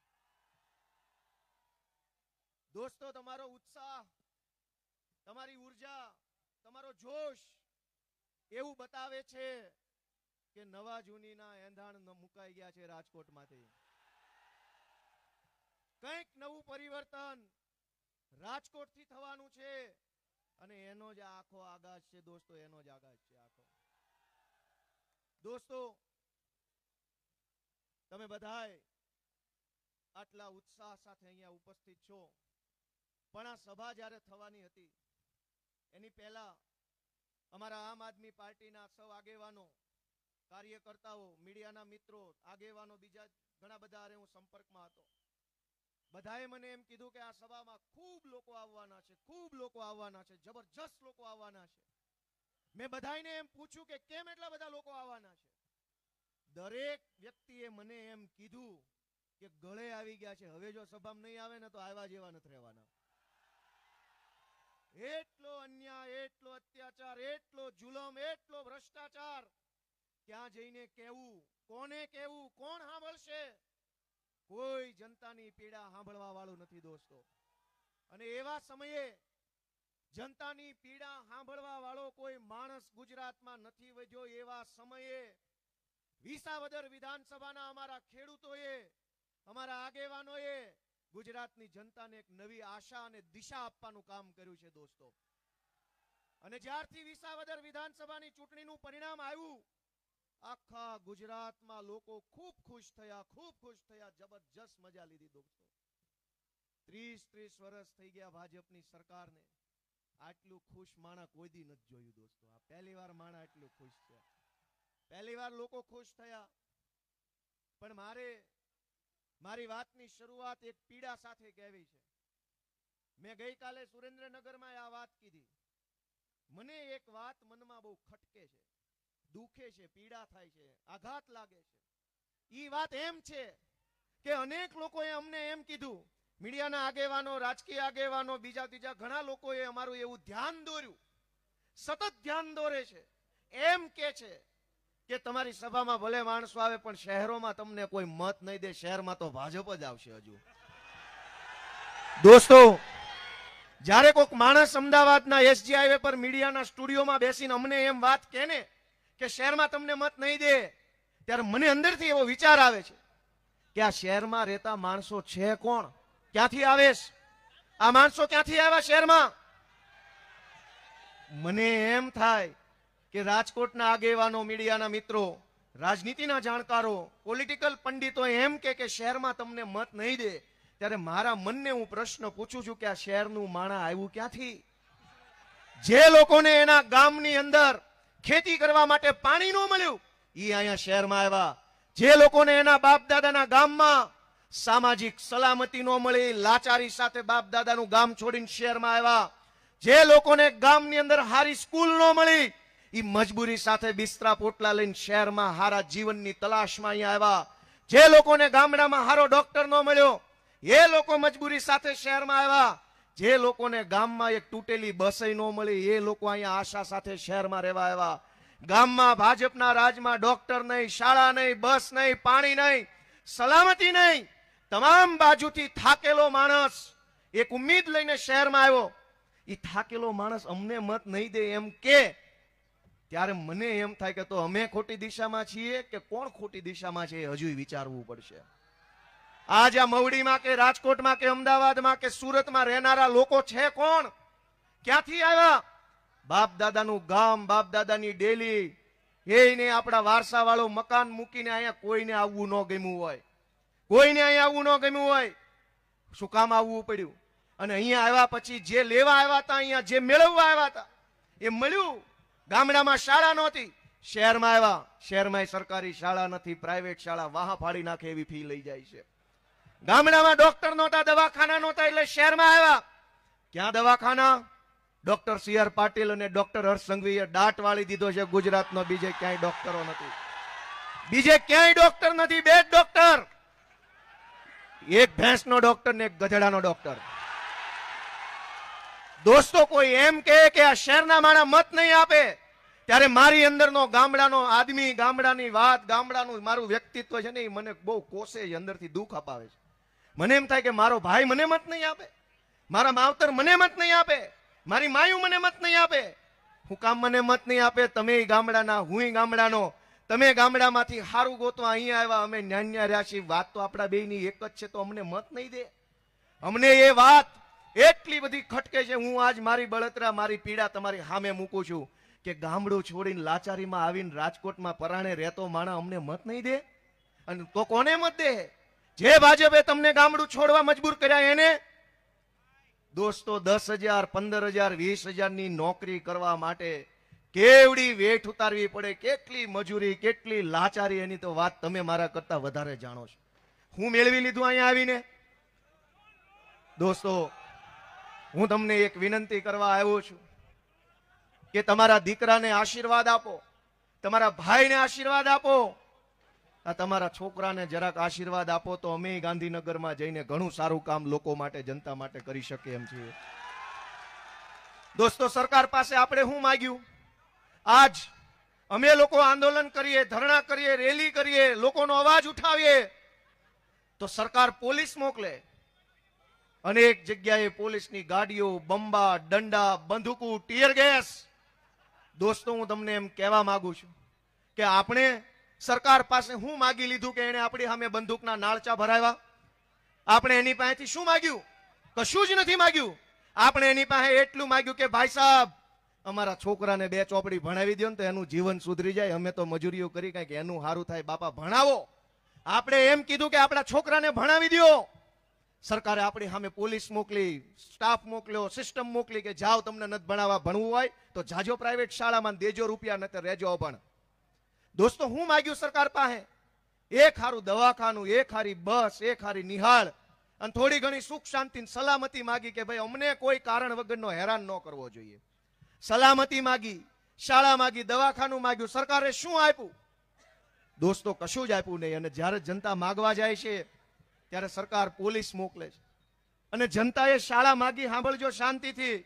દોસ્તો, તમારો ઉત્સાહ, તમારી ઉર્જા, તમારો જોશ એવું બતાવે છે કે નવા જૂનીના એંધાણ મુકાઈ ગયા છે રાજકોટમાંથી. કંઈક નવું પરિવર્તન રાજકોટથી થવાનું છે અને એનો જ આખો આગાજ છે દોસ્તો, એનો જ આગાજ છે આખો. દોસ્તો, તમે બધાય આટલા ઉત્સાહ સાથે અહીંયા ઉપસ્થિત છો, પણ આ સભા જ્યારે થવાની હતી એની પહેલા અમારા આમ આદમી પાર્ટીના સૌ આગેવાનો, કાર્યકર્તાઓ, મીડિયાના મિત્રો, આગેવાનો, બીજા ઘણા બધા હું સંપર્કમાં હતો. બધાએ મને એમ કીધું કે આ સભામાં ખૂબ લોકો આવવાના છે, ખૂબ લોકો આવવાના છે, જબરજસ્ત લોકો આવવાના છે. મેં બધાને એમ પૂછ્યું કે કેમ એટલા બધા લોકો આવવાના છે. દરેક વ્યક્તિએ મને એમ કીધું કે ગળે આવી ગયા છે, હવે જો સભામાં નહીં આવે ને તો આવ્યા જેવા નથી રહેવાના. એટલો અન્યાય, એટલો અત્યાચાર, એટલો જુલમ, એટલો ભ્રષ્ટાચાર, ક્યાં જઈને કેવું, કોને કેવું, કોણ સાંભળશે? કોઈ જનતાની પીડા સાંભળવા વાળું નથી દોસ્તો. અને એવા સમયે જનતાની પીડા સાંભળવા વાળો કોઈ માણસ ગુજરાતમાં નથી વધ્યો એવા સમયે વિસાવદર વિધાનસભાના અમારા ખેડૂતોએ, અમારા આગેવાનોએ ગુજરાતની જનતાને એક નવી આશા અને દિશા આપવાનું કામ કર્યું છે દોસ્તો. અને જ્યારથી વિસાવદર વિધાનસભાની ચૂંટણીનું પરિણામ આવ્યું, આખા ગુજરાતમાં લોકો ખૂબ ખુશ થયા, જબરજસ્ત મજા લીધી દોસ્તો. 30 વર્ષ થઈ ગયા ભાજપની સરકારને, આટલું ખુશ માણા કોઈ દી નથી જોયું દોસ્તો. આ પહેલી વાર માણા આટલું ખુશ છે, પહેલી વાર લોકો ખુશ થયા. પણ મારી વાતની શરૂઆત એક પીડા સાથે કહેવી છે. મેં ગઈકાલે સુરેન્દ્રનગરમાં આ વાત કીધી. મને એક વાત મનમાં બહુ ખટકે છે, દુખે છે, પીડા થાય છે, આઘાત લાગે છે. ઈ વાત એમ છે કે અનેક લોકોએ અમને એમ કીધું, મીડિયાના આગેવાનો, રાજકીય આગેવાનો, બીજા ત્રીજા ઘણા લોકોએ અમારું એવું ધ્યાન દોર્યું, સતત ધ્યાન દોરે છે, એમ કે છે કે તમારી સભામાં ભલે માણસો આવે પણ શહેરોમાં તમને કોઈ મત નહીં દે, શહેરમાં તો ભાજપ જ આવશે. હજુ દોસ્તો, જ્યારે કોઈક માણસ અમદાવાદના એસજી હાઈવે પર મીડિયાના સ્ટુડિયોમાં બેસીને અમને એમ વાત કહે ને કે શહેરમાં તમને મત નહીં દે, ત્યારે મને અંદરથી એવો વિચાર આવે છે કે આ શહેરમાં રહેતા માણસો છે કોણ? ક્યાંથી આવે? આ માણસો ક્યાંથી આવ્યા શહેરમાં? મને એમ થાય કે રાજકોટના આગેવાનો, મીડિયાના મિત્રો, રાજનીતિના જાણકારો, પોલિટિકલ પંડિતો એમ કે શહેરમાં તમને મત નહીં દે, ત્યારે મારા મનને હું પ્રશ્ન પૂછું છું કે આ શહેરનું માણા આવ્યું ક્યાંથી? જે લોકોને એના ગામની અંદર ખેતી કરવા માટે પાણી ન મળ્યું, એ અહીંયા શહેરમાં આવ્યા. જે લોકોને એના બાપ દાદાના ગામમાં સામાજિક સલામતી ન મળી, લાચારી સાથે બાપ દાદાનું ગામ છોડીને શહેરમાં આવ્યા. જે લોકોને ગામની અંદર હારી સ્કૂલ ન મળી, એ મજબૂરી સાથે બિસ્તરા પોટલા લઈને શહેરમાં હારા જીવનની તલાશમાં અહીંયા આવ્યા. જે લોકોને ગામડામાં હારો ડોક્ટર ન મળ્યો, એ લોકો મજબૂરી સાથે શહેરમાં આવ્યા. જે લોકોને ગામમાં એક તૂટેલી બસ ન મળી, એ લોકો અહીંયા આશા સાથે શહેરમાં રહેવા આવ્યા. ગામમાં ભાજપના રાજમાં ડોક્ટર નહીં, શાળા નહીં, બસ નહીં, પાણી નહીં, સલામતી નહીં, તમામ બાજુથી થાકેલો માણસ એક ઉમ્મીદ લઈને શહેરમાં આવ્યો. એ થાકેલો માણસ અમને મત નહીં દે એમ કે, ત્યારે મને એમ થાય કે તો અમે ખોટી દિશામાં છીએ કે કોણ ખોટી દિશામાં છે, હજુ વિચારવું પડશે. આજ આ મવડીમાં કે રાજકોટમાં કે અમદાવાદમાં કે સુરતમાં રહેનારા લોકો છે કોણ? ક્યાંથી આવ્યા? બાપ દાદાનું ગામ, બાપ દાદાની ડેલી, એને આપણા વારસા વાળું મકાન મૂકીને અહીંયા કોઈને આવવું ન ગમ્યું હોય, કોઈને અહીંયા આવવું ન ગમ્યું હોય. શું કામ આવવું પડ્યું? અને અહીંયા આવ્યા પછી જે લેવા આવ્યા હતા, અહીંયા જે મેળવવા આવ્યા હતા એ મળ્યું. ગામડામાં શાળા નહોતી, શહેરમાં આવ્યા. શહેરમાં સરકારી શાળા નથી, પ્રાઇવેટ શાળા વાહ ફાડી નાખે એવી ફી લઈ જાય છે. ગામડામાં ડોક્ટર નહોતા, દવાખાના નહોતા, એટલે શહેરમાં આવ્યા. ક્યાં દવાખાના? ડોક્ટર સી.આર. પાટીલ અને ડોક્ટર હર્ષ સંઘવીએ દાટ વાળી દીધો છે. ગુજરાતનો બીજે ક્યાંય ડોક્ટરો નથી, બીજે ક્યાંય ડોક્ટર નથી. બે ડોક્ટર, એક ભેંસનો ડોક્ટર ને એક ગધેડાનો ડોક્ટર. દોસ્તો, કોઈ એમ કે આ શહેરના માણા મત નહીં આપે, ત્યારે મારી અંદરનો ગામડાનો આદમી, ગામડાની વાત, ગામડાનું મારું વ્યક્તિત્વ છે ને, એ મને બહુ કોસે છે, અંદરથી દુઃખ અપાવે છે. મને એમ થાય કે મારો ભાઈ મને મત નહીં આપે, મારા માવતર મને મત નહીં આપે, મારી માયું મને મત નહીં આપે. હું કામ મને મત નહીં આપે? તમે ગામડાના, હું ગામડાનો. તમે ગામડામાંથી હારું ગોતવા અહીંયા આવ્યા, અમે ન્યાન્યા રહ્યા છીએ. વાત તો આપણા બેયની એક જ છે, તો અમને મત નહીં દે? અમને એ વાત એટલી બધી ખટકે છે. હું આજ મારી બળતરા, મારી પીડા તમારી સામે મૂકું છું કે ગામડું છોડીને લાચારીમાં આવીને રાજકોટમાં પરાણે રહેતો માણા અમને મત નહીં દે? અને તો કોને મત દે? જે ભાજપે તમને ગામડું છોડવા મજબૂર કર્યા એને. દોસ્તો, 10,000, 15,000, 20,000 ની નોકરી કરવા માટે કેવડી વેઠ ઉતારવી પડે, કેટલી મજૂરી, કેટલી લાચારી, એની તો વાત તમે મારા કરતા વધારે જાણો છો. હું મેળવી લીધું અહીંયા આવીને. દોસ્તો, હું તમને એક વિનંતી કરવા આવ્યો છું કે તમારા દીકરાને આશીર્વાદ આપો, તમારા ભાઈને આશીર્વાદ આપો, આ તમારા છોકરાને જરાક આશીર્વાદ આપો, તો અમે ગાંધીનગરમાં જઈને ઘણું સારું કામ લોકો માટે, જનતા માટે કરી શકીએ એમ છીએ. દોસ્તો, સરકાર પાસે આપણે શું માંગ્યું? આજ અમે લોકો આંદોલન કરીએ, ધરણા કરીએ, રેલી કરીએ, લોકોનો અવાજ ઉઠાવીએ, તો સરકાર પોલીસ મોકલે. અનેક જગ્યાએ પોલીસની ગાડીઓ, બંબા, દંડા, બંદૂકો, ટીયર ગેસ. દોસ્તો, હું તમને એમ કહેવા માંગુ છું કે આપણે સરકાર પાસે શું માગી લીધું કે એને આપણી સામે બંદૂકના નાળચા ભરાવ્યા? આપણે એની પાસેથી શું માગ્યું? કશું જ નથી માગ્યું. આપણે એની પાસે એટલું માગ્યું કે ભાઈ સાહેબ, અમારા છોકરાને 2 ચોપડી ભણાવી દો ને તો એનું જીવન સુધરી જાય. અમે તો મજૂરીઓ કરી કંઈક એનું સારું થાય, બાપા ભણાવો. આપણે એમ કીધું કે આપણા છોકરાને ભણાવી દો. સરકારે આપણી સામે પોલીસ મોકલી, સ્ટાફ મોકલ્યો, સિસ્ટમ મોકલી કે જાઓ, તમને નથી ભણાવવા, ભણવું હોય તો જાજો પ્રાઇવેટ શાળામાં, દેજો રૂપિયા, નતર રહેજો પણ. દોસ્તો, હું માગ્યું સરકાર પાસે? એક હારું દવાખાનું, એક હારી બસ, એક હારી નિહાળ અને થોડી ઘણી સુખ શાંતિ સલામતી માગી કે ભાઈ અમને કોઈ કારણ વગરનો હેરાન ન કરવો જોઈએ. સલામતી માગી, શાળા માગી, દવાખાનું માગ્યું. સરકારે શું આપ્યું? દોસ્તો, કશું જ આપ્યું નહીં. અને જ્યારે જનતા માગવા જાય છે ત્યારે સરકાર પોલીસ મોકલે છે. અને જનતાએ શાળા માગી, સાંભળજો શાંતિથી,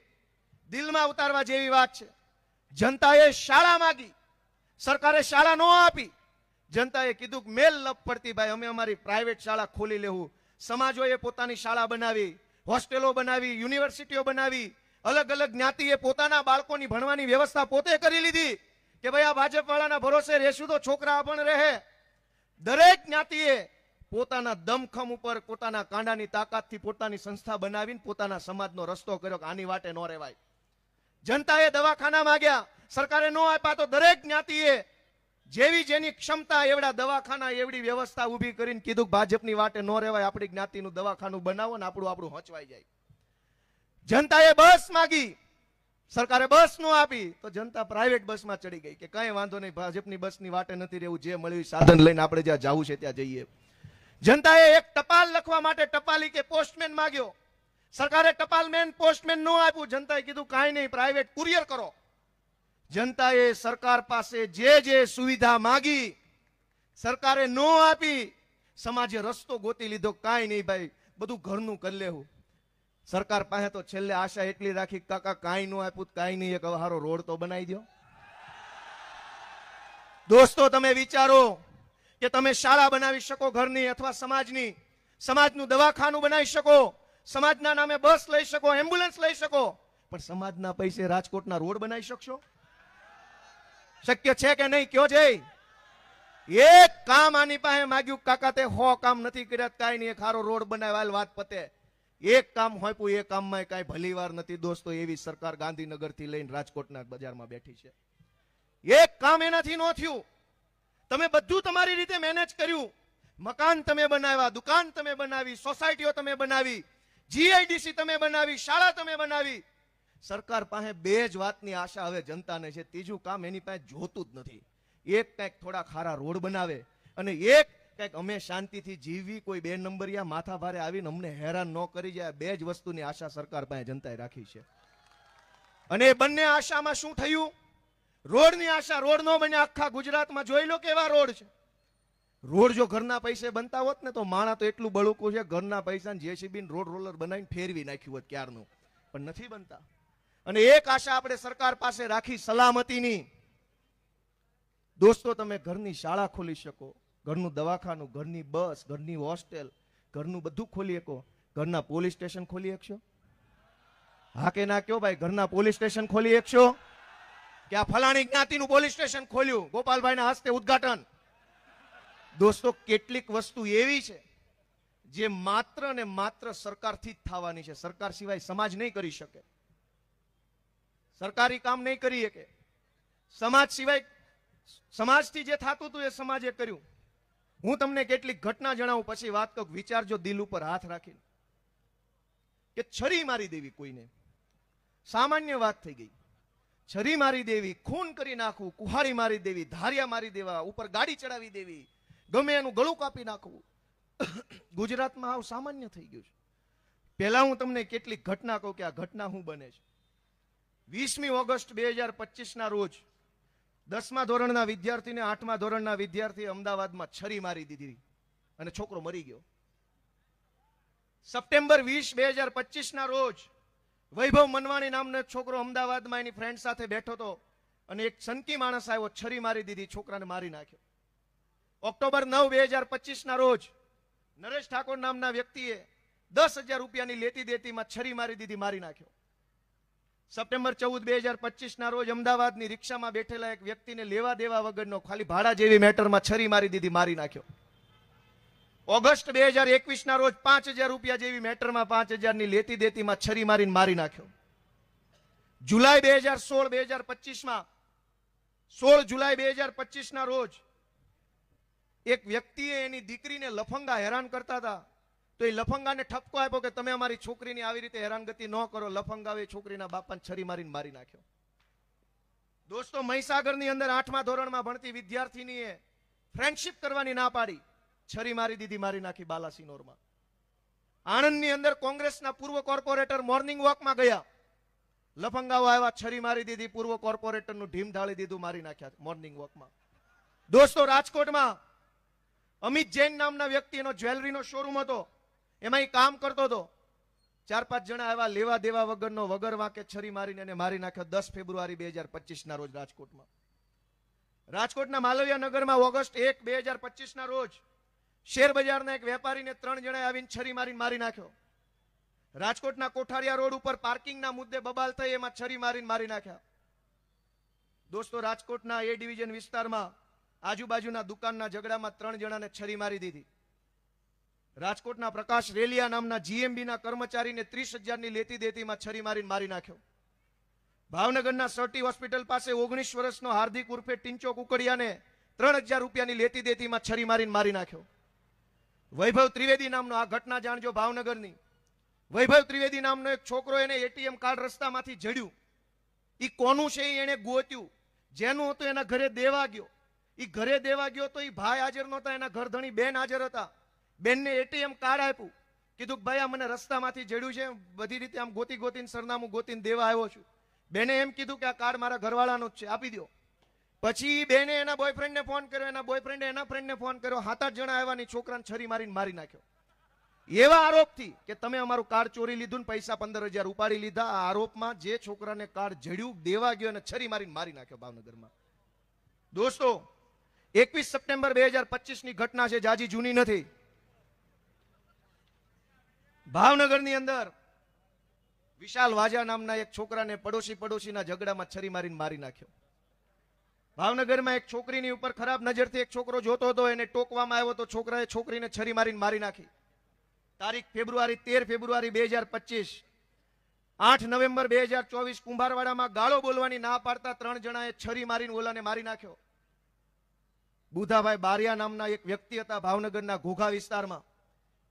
દિલમાં ઉતારવા જેવી વાત છે. જનતાએ શાળા માગી, સરકારે શાળા ન આપી. જનતાએ કીધું કે મેલ લપ પડતી ભાઈ, અમે અમારી પ્રાઇવેટ શાળા ખોલી લેવું. સમાજોએ પોતાની શાળા બનાવી, હોસ્ટેલો બનાવી, યુનિવર્સિટીઓ બનાવી. અલગ અલગ જ્ઞાતિએ પોતાના બાળકોની ભણવાની વ્યવસ્થા પોતે કરી લીધી કે ભાઈ આ ભાજપ વાળાના ભરોસે રહેશું તો છોકરા અભણ રહે. દરેક જ્ઞાતિએ પોતાના દમખમ ઉપર, પોતાના કાંડાની તાકાતથી પોતાની સંસ્થા બનાવીને પોતાના સમાજનો રસ્તો કર્યો કે આની વાટે ન રહેવાય. જનતાએ દવાખાના માંગ્યા, સરકારે ન આપ્યા તો દરેક જ્ઞાતિએ જેવી જેની ક્ષમતા એવડા દવાખાના, એવડી વ્યવસ્થા ઊભી કરીને કીધું ભાજપની વાટે ન રહેવાય, આપણી જ્ઞાતિનું દવાખાનું બનાવો ને આપણું હચવાઈ જાય. જનતાએ બસ માંગી, સરકારે બસ ન આપી તો જનતા પ્રાઇવેટ બસમાં ચડી ગઈ કે કઈ વાંધો નહીં, ભાજપની બસની વાટે નથી રહેવું, જે મળ્યું સાધન લઈને આપણે જ્યાં જવું છે ત્યાં જઈએ. જનતાએ એક ટપાલ લખવા માટે ટપાલી કે પોસ્ટમેન માંગ્યો. સરકારે ટપાલમેન, પોસ્ટમેન ન આપ્યું. જનતાએ કીધું કાંઈ નહીં, પ્રાઇવેટ કુરિયર કરો. જનતાએ સરકાર પાસે જે સુવિધા માંગી, સરકારે ન આપી. સમાજે રસ્તો ગોતી લીધો, કાંઈ નહીં ભાઈ, બધું ઘરનું કરી લેવું. સરકાર પાસે તો છેલ્લે આશા એટલી રાખી, કાકા કાંઈ ન આપ્યું, કાંઈ નહીં, એક હારો રોડ તો બનાવી દો. દોસ્તો, તમે વિચારો કે તમે શાળા બનાવી શકો ઘરની અથવા સમાજની, સમાજનું દવાખાનું બનાવી શકો, સમાજના નામે બસ લઈ શકો, એમ્બ્યુલન્સ લઈ શકો, પણ સમાજના પૈસે રાજકોટના રોડ બનાવી શકશો? શક્ય છે કે નહીં? કયો છે? એક કામ આની પાસે માગ્યું, કાકા તે 100 કામ નથી કર્યા, કાંઈ નહીં, એક હારો રોડ બનાવાલ, વાત પતે. એક કામ હોપ્યું, એ કામમાં કાંઈ ભલી વાર નથી. દોસ્તો, એવી સરકાર ગાંધીનગરથી લઈને રાજકોટના બજારમાં બેઠી છે. એક કામ એનાથી ન થયું. તમે બધું તમારી રીતે મેનેજ કર્યું. મકાન તમે બનાવ્યા, દુકાન તમે બનાવી, સોસાયટીઓ તમે બનાવી, જીઆઈડીસી તમે બનાવી, શાળા તમે બનાવી. સરકાર પાસે 2 જ વાતની આશા હવે જનતાને છે. ત્રીજું કામ એની પાસે જોતું જ નથી. એક કંઈક થોડા ખારા રોડ બનાવે અને એક કંઈક અમે શાંતિથી જીવવી, કોઈ 2 નંબરિયા માથા ભારે આવીને અમને હેરાન ન કરી જાય. 2 જ વસ્તુની આશા સરકાર પાસે જનતાએ રાખી છે. અને એ બંને આશામાં શું થયું? રોડની આશા. રોડ નો બન્યા. આખા ગુજરાતમાં જોઈ લો કેવા રોડ છે. રોડ જો ઘરના પૈસે બનતા હોત ને તો માણા તો એટલું બળુકું છે, ઘરના પૈસા જેસીબી રોડ રોલર બનાવીને ફેરવી નાખ્યું હોત ક્યારનું, પણ નથી બનતા. અને એક આશા આપણે સરકાર પાસે રાખી, સલામતીની. દોસ્તો, તમે ઘરની શાળા ખોલી શકો, ઘરનું દવાખાનું, ઘરની બસ, ઘરની હોસ્ટેલ, ઘરનું બધું ખોલી શકો. ઘરના પોલીસ સ્ટેશન ખોલી શકશો? હા કે ના કયો ભાઈ? ઘરના પોલીસ સ્ટેશન ખોલી શકશો? કે આ ફલાણી જ્ઞાતિનું પોલીસ સ્ટેશન ખોલ્યું, ગોપાલભાઈના હસ્તે ઉદ્ઘાટન. દોસ્તો, કેટલીક વસ્તુ એવી છે જે માત્ર ને માત્ર સરકારથી જ થવાની છે. સરકાર સિવાય સમાજ નહીં કરી શકે. સરકારી કામ નહીં કરી શકે. સમાજ સિવાય, સમાજથી જે થતું હતું એ સમાજે કર્યું. હું તમને કેટલીક ઘટના જણાવું, પછી વાત કરું. વિચારજો દિલ ઉપર હાથ રાખીને કે છરી મારી દેવી કોઈને સામાન્ય વાત થઈ ગઈ. છરી મારી દેવી, ખૂન કરી નાખવું, કુહાડી મારી દેવી, ધારિયા મારી દેવા, ઉપર ગાડી ચડાવી દેવી, ગમે એનું ગળું કાપી નાખવું, ગુજરાતમાં આવું સામાન્ય થઈ ગયું છે. પહેલા હું તમને કેટલીક ઘટના કહું કે આ ઘટના શું બને છે. 20મી ઓગસ્ટ 2025 ના રોજ 10મા ધોરણના વિદ્યાર્થીને 8મા ધોરણના વિદ્યાર્થી અમદાવાદમાં છરી મારી દીધી અને છોકરો મરી ગયો. સપ્ટેમ્બર 20, 2025 ના રોજ વૈભવ મનવાણી નામનો છોકરો અમદાવાદમાં એની ફ્રેન્ડ સાથે બેઠો હતો અને એક સનકી માણસ આવ્યો, છરી મારી દીધી, છોકરાને મારી નાખ્યો. ઓક્ટોબર 9, 2025 ના રોજ નરેશ ઠાકોર નામના વ્યક્તિએ 10,000 રૂપિયાની લેતી દેતીમાં છરી મારી દીધી, મારી નાખ્યો. સપ્ટેમ્બર 14, 2025 ના રોજ અમદાવાદની રિક્ષામાં બેઠેલા એક વ્યક્તિને લેવા દેવા વગરનો ખાલી ભાડા જેવી મેટરમાં છરી મારી દીધી, મારી નાખ્યો. ઓગસ્ટ 2021 ના રોજ 5,000 રૂપિયા જેવી મેટરમાં 5,000 ની લેતી દેતીમાં છરી મારીને મારી નાખ્યો. જુલાઈ 2025માં 16 જુલાઈ 2025 ના રોજ એક વ્યક્તિએ એની દીકરીને લફંગા હેરાન કરતા હતા, તો એ લફંગાને ઠપકો આપ્યો કે તમે અમારી છોકરીની આવી રીતે હેરાનગતિ ન કરો. લફંગાએ છોકરીના બાપાને છરી મારીને મારી નાખ્યો. દોસ્તો, મહીસાગરની અંદર 8મા ધોરણમાં ભણતી વિદ્યાર્થીનીએ ફ્રેન્ડશિપ કરવાની ના પાડી, છરી મારી દીધી, મારી નાખી બાલાસિનોરમાં. આણંદની અંદર કોંગ્રેસના પૂર્વ કોર્પોરેટર મોર્નિંગ વોકમાં ગયા, લફંગાઓ આવ્યા, છરી મારી દીધી, પૂર્વ કોર્પોરેટરનું ઢીમ ઢાળી દીધું, મારી નાખ્યા મોર્નિંગ વોકમાં. દોસ્તો, રાજકોટમાં અમિત જૈન નામના વ્યક્તિનો જ્વેલરીનો શોરૂમ હતો, એમાં કામ કરતો હતો. 4-5 જણા આવ્યા, લેવા દેવા વગરનો, વગર વાંકે છરી મારીને એને મારી નાખ્યો. 10 ફેબ્રુઆરી 2025 ના રોજ રાજકોટમાં. રાજકોટના માલવીયા નગરમાં ઓગસ્ટ 1, 2025 ના રોજ શેર બજારના એક વેપારીને 3 જણાએ આવીને છરી મારીને મારી નાખ્યો. રાજકોટના કોઠારિયા રોડ ઉપર પાર્કિંગના મુદ્દે બબાલ થઈ, એમાં છરી મારીને મારી નાખ્યા. દોસ્તો, રાજકોટના એ ડિવિઝન વિસ્તારમાં આજુબાજુના દુકાનના ઝઘડામાં 3 જણાને છરી મારી દીધી. રાજકોટના પ્રકાશ રેલિયા નામના જીએમબીના કર્મચારીને 30,000 ની લેતી દેતીમાં છરી મારીને મારી નાખ્યો. ભાવનગરના સર્ટી હોસ્પિટલ પાસે 19 વર્ષનો હાર્દિક ઉર્ફે ટિંચો કુકડિયાને 3,000 રૂપિયાની લેતી દેતીમાં છરી મારીને મારી નાખ્યો. વૈભવ ત્રિવેદી નામનો, આ ઘટના જાણજો ભાવનગરની, વૈભવ ત્રિવેદી નામનો એક છોકરો, એને એટીએમ કાર્ડ રસ્તામાંથી જડ્યું. એ કોનું છે એને ગોત્યું, જેનું હતું એના ઘરે દેવા ગયો. એ ઘરે દેવા ગયો તો એ ભાઈ હાજર નહોતા, એના ઘરધણી બેન હાજર હતા. બેનને એટીએમ કાર્ડ આપ્યું, કીધું કે ભાઈ આ મને રસ્તામાંથી જડ્યું છે, બધી રીતે આમ ગોતી ગોતીને સરનામું ગોતીને દેવા આવ્યો છું. બેને એમ કીધું કે આ કાર્ડ મારા ઘરવાળાનો જ છે, આપી દો. પછી બેને એના બોયફ્રેન્ડને ફોન કર્યો, એના બોયફ્રેન્ડે એના ફ્રેન્ડને ફોન કર્યો. 7-8 જણા આવ્યા, છોકરાને છરી મારીને મારી નાખ્યો. એવા આરોપથી કે તમે અમારું કાર્ડ ચોરી લીધું ને પૈસા 15,000 ઉપાડી લીધા, આ આરોપમાં જે છોકરાને કાર્ડ જડ્યું, દેવા ગયો અને છરી મારીને મારી નાખ્યો ભાવનગરમાં. દોસ્તો, 21 સપ્ટેમ્બર 2025 ની ઘટના છે, જાજી જૂની નથી. ભાવનગરની અંદર વિશાલ વાજા નામના એક છોકરાને પડોશીના ઝઘડામાં છરી મારીને મારી નાખ્યો. ભાવનગરમાં એક છોકરીની ઉપર ખરાબ નજરથી એક છોકરો જોતો હતો, એને ટોકવામાં આવ્યો તો છોકરાએ છોકરીને છરી મારીને મારી નાખી. તારીખ 13 ફેબ્રુઆરી 2025. 8 નવેમ્બર 2024 કુંભારવાડામાં ગાળો બોલવાની ના પાડતા 3 જણાએ છરી મારીને ઓલાને મારી નાખ્યો. બુધાભાઈ બારિયા નામના એક વ્યક્તિ હતા ભાવનગરના ઘોઘા વિસ્તારમાં,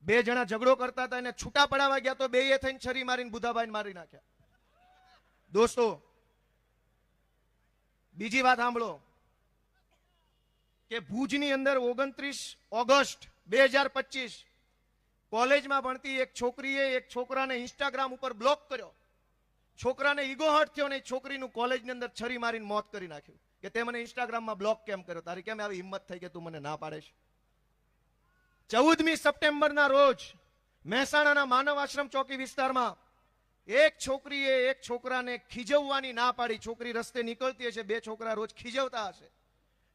2 જણા ઝઘડો કરતા હતા, એને છૂટા પડાવવા ગયા તો બેયે થઈને છરી મારીને બુધાભાઈને મારી નાખ્યા. દોસ્તો, બીજી વાત સાંભળો કે ભુજની અંદર 29 ઓગસ્ટ 2025 કોલેજમાં ભણતી એક છોકરીએ એક છોકરાને ઇન્સ્ટાગ્રામ ઉપર બ્લોક કર્યો. છોકરાને ઈગો હર્ટ થયો ને છોકરીનું કોલેજની અંદર છરી મારીને મોત કરી નાખ્યું કે તે મને ઇન્સ્ટાગ્રામમાં બ્લોક કેમ કર્યો, તારી કેમ આવી હિંમત થઈ કે તું મને ના પાડે છે. 14મી સપ્ટેમ્બરના રોજ મહેસાણાના માનવ આશ્રમ ચોકી વિસ્તારમાં એક છોકરીએ એક છોકરાને ખીજવવાની ના પાડી. છોકરી રસ્તે નીકળતી હશે, 2 છોકરા રોજ ખીજવતા હશે,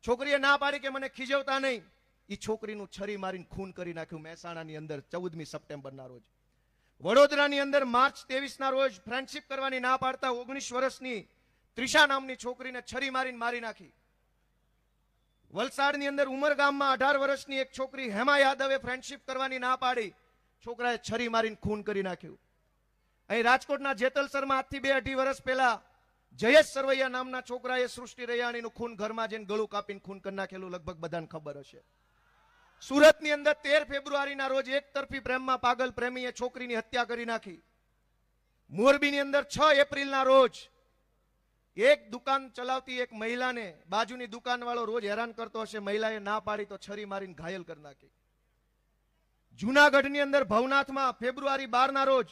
છોકરીએ ના પાડી કે મને ખીજવતા નહીં. એ છોકરીનું છરી મારીને ખૂન કરી નાખ્યું મહેસાણાની અંદર 14મી સપ્ટેમ્બરના રોજ. વડોદરાની અંદર માર્ચ 23 ના રોજ ફ્રેન્ડશિપ કરવાની ના પાડતા 19 વર્ષની ત્રિષા નામની છોકરીને છરી મારીને મારી નાખી. વલસાડની અંદર ઉમરગામમાં 18 વર્ષની એક છોકરી હેમા યાદવે ફ્રેન્ડશિપ કરવાની ના પાડી, છોકરાએ છરી મારીને ખૂન કરી નાખ્યું. અહીં રાજકોટના જેતલસરમાં આજથી 2-2.5 વર્ષ પહેલા જયેશ સરવૈયા નામના છોકરાએ સૃષ્ટિ રૈયાણીનું ખૂન ઘરમાં જઈને ગળું કાપીને ખૂન કરી નાખેલું, લગભગ બધાને ખબર હશે. સુરતની અંદર 13 ફેબ્રુઆરીના રોજ એક તરફી પ્રેમમાં પાગલ પ્રેમીએ છોકરીની હત્યા કરી નાખી. મોરબીની અંદર 6 એપ્રિલના રોજ એક દુકાન ચલાવતી એક મહિલાને બાજુની દુકાનવાળો રોજ હેરાન કરતો હશે, મહિલાએ ના પાડી તો છરી મારીને ઘાયલ કરી નાખી. જૂનાગઢની અંદર ભવનાથમાં ફેબ્રુઆરી 12 ના રોજ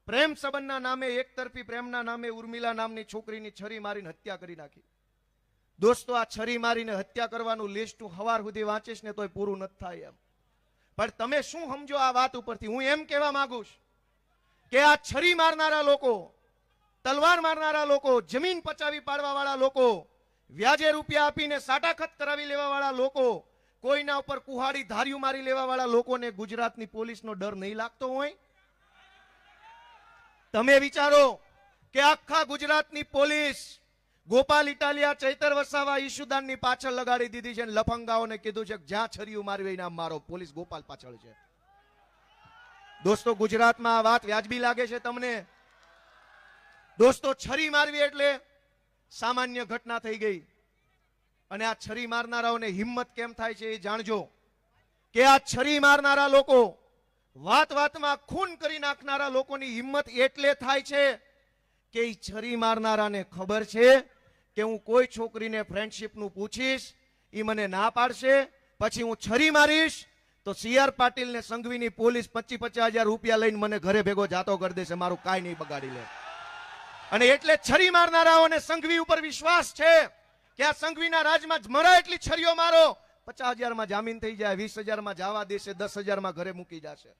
પ્રેમ સંબંધના નામે એક તરફી પ્રેમના નામે ઉર્મિલા નામની છોકરીની છરી મારીને હત્યા કરી નાખી. દોસ્તો, આ છરી મારીને હત્યા કરવાનું લિસ્ટ હું સવાર સુધી વાંચીશ ને તોય પૂરું નથી થાય એમ. પણ તમે શું સમજો આ વાત ઉપરથી? હું એમ કહેવા માંગુ છું કે આ છરી મારનારા લોકો, તલવાર મારનારા લોકો, જમીન પચાવી પાડવા વાળા લોકો, વ્યાજે રૂપિયા આપીને સાટાખત કરાવી લેવા વાળા લોકો, કોઈના ઉપર કુહાડી ધાર્યું મારી લેવા વાળા લોકોને ગુજરાતની પોલીસનો ડર નહીં લાગતો હોય? તમે વિચારો કે આખા ગુજરાતની પોલીસ ગોપાલ ઇટાલિયા, ચૈતર વસાવા, ઈશુદાનની પાછળ લગાડી દીધી છે. લફંગાઓને કીધું છે કે જ્યાં છરીયું મારવી ના મારો, પોલીસ ગોપાલ પાછળ છે. દોસ્તો, ગુજરાતમાં આ વાત વ્યાજબી લાગે છે તમને? દોસ્તો, છરી મારવી એટલે સામાન્ય ઘટના થઈ ગઈ. અને આ છરી મારનારાઓને હિંમત કેમ થાય છે એ જાણજો કે આ છરી મારનારા લોકો, વાત વાતમાં ખૂન કરી નાખનારા લોકોની હિંમત એટલે થાય છે કે એ છરી મારનારાને ખબર છે કે હું કોઈ છોકરીને ફ્રેન્ડશીપનું પૂછીશ, એ મને ના પાડશે, પછી હું છરી મારીશ તો CR પાટીલ ને સંઘવીની પોલીસ 25,000 રૂપિયા લઈને મને ઘરે ભેગો જાતો કરી દેશે, મારું કાંઈ નહીં બગાડી લે. અને એટલે છરી મારનારાઓને સંઘવી ઉપર વિશ્વાસ છે કે આ સંઘવીના રાજમાં મરા એટલી છરીઓ મારો, 50,000માં જામીન થઈ જાય, 20,000માં જવા દેશે, 10,000માં ઘરે મૂકી જશે.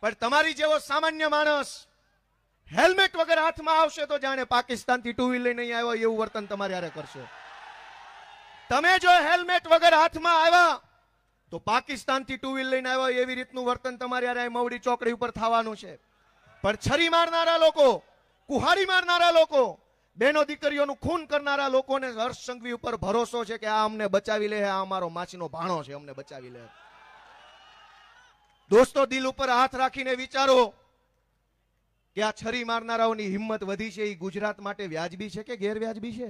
પણ તમારી જેવો સામાન્ય માણસ હેલ્મેટ વગર હાથમાં આવશે તો જાણે પાકિસ્તાનથી 2 વ્હીલર લઈને નહીં આવ્યો એવું વર્તન તમારે હારે કરશે. તમે જો હેલ્મેટ વગર હાથમાં આવ્યા તો પાકિસ્તાનથી 2 વ્હીલર લઈને આવ્યો એવી રીતનું વર્તન તમારે હારે મવડી ચોકડી ઉપર થવાનું છે. પણ છરી મારનારા લોકો, કુહાડી મારનારા લોકો, બહેનો દીકરીઓનું ખૂન કરનારા લોકોને હર્ષ સંઘવી ઉપર ભરોસો છે કે આ અમને બચાવી લે, આ અમારો માછીનો ભાણો છે, અમને બચાવી લે. દોસ્તો, દિલ ઉપર હાથ રાખીને વિચારો કે આ છરી મારનારાઓની હિંમત વધી છે એ ગુજરાત માટે વ્યાજબી છે કે ગેરવ્યાજબી છે?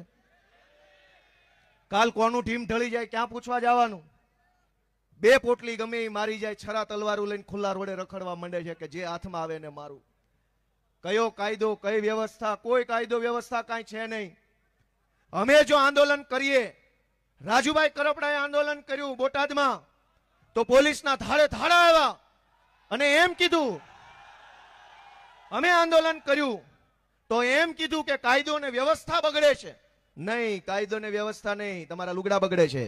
કાલ કોનું ટીમ ઢળી જાય ક્યાં પૂછવા જવાનું? 2 પોટલી ગમે એ મારી જાય, છરા તલવારું લઈને ખુલ્લા રોડે રખડવા માંડે છે કે જે હાથમાં આવે ને મારું. કયો કાયદો, કઈ વ્યવસ્થા? કોઈ કાયદો વ્યવસ્થા કાંઈ છે નહીં. અમે જો આંદોલન કરીએ, રાજુભાઈ કરપડાએ આંદોલન કર્યું બોટાદમાં, તો પોલીસના ધાડે ધાડા આવ્યા અને એમ કીધું, અમે આંદોલન કર્યું તો એમ કીધું કે કાયદો ને વ્યવસ્થા બગડે છે. નહીં, કાયદો ને વ્યવસ્થા નહીં, તમારા લુગડા બગડે છે.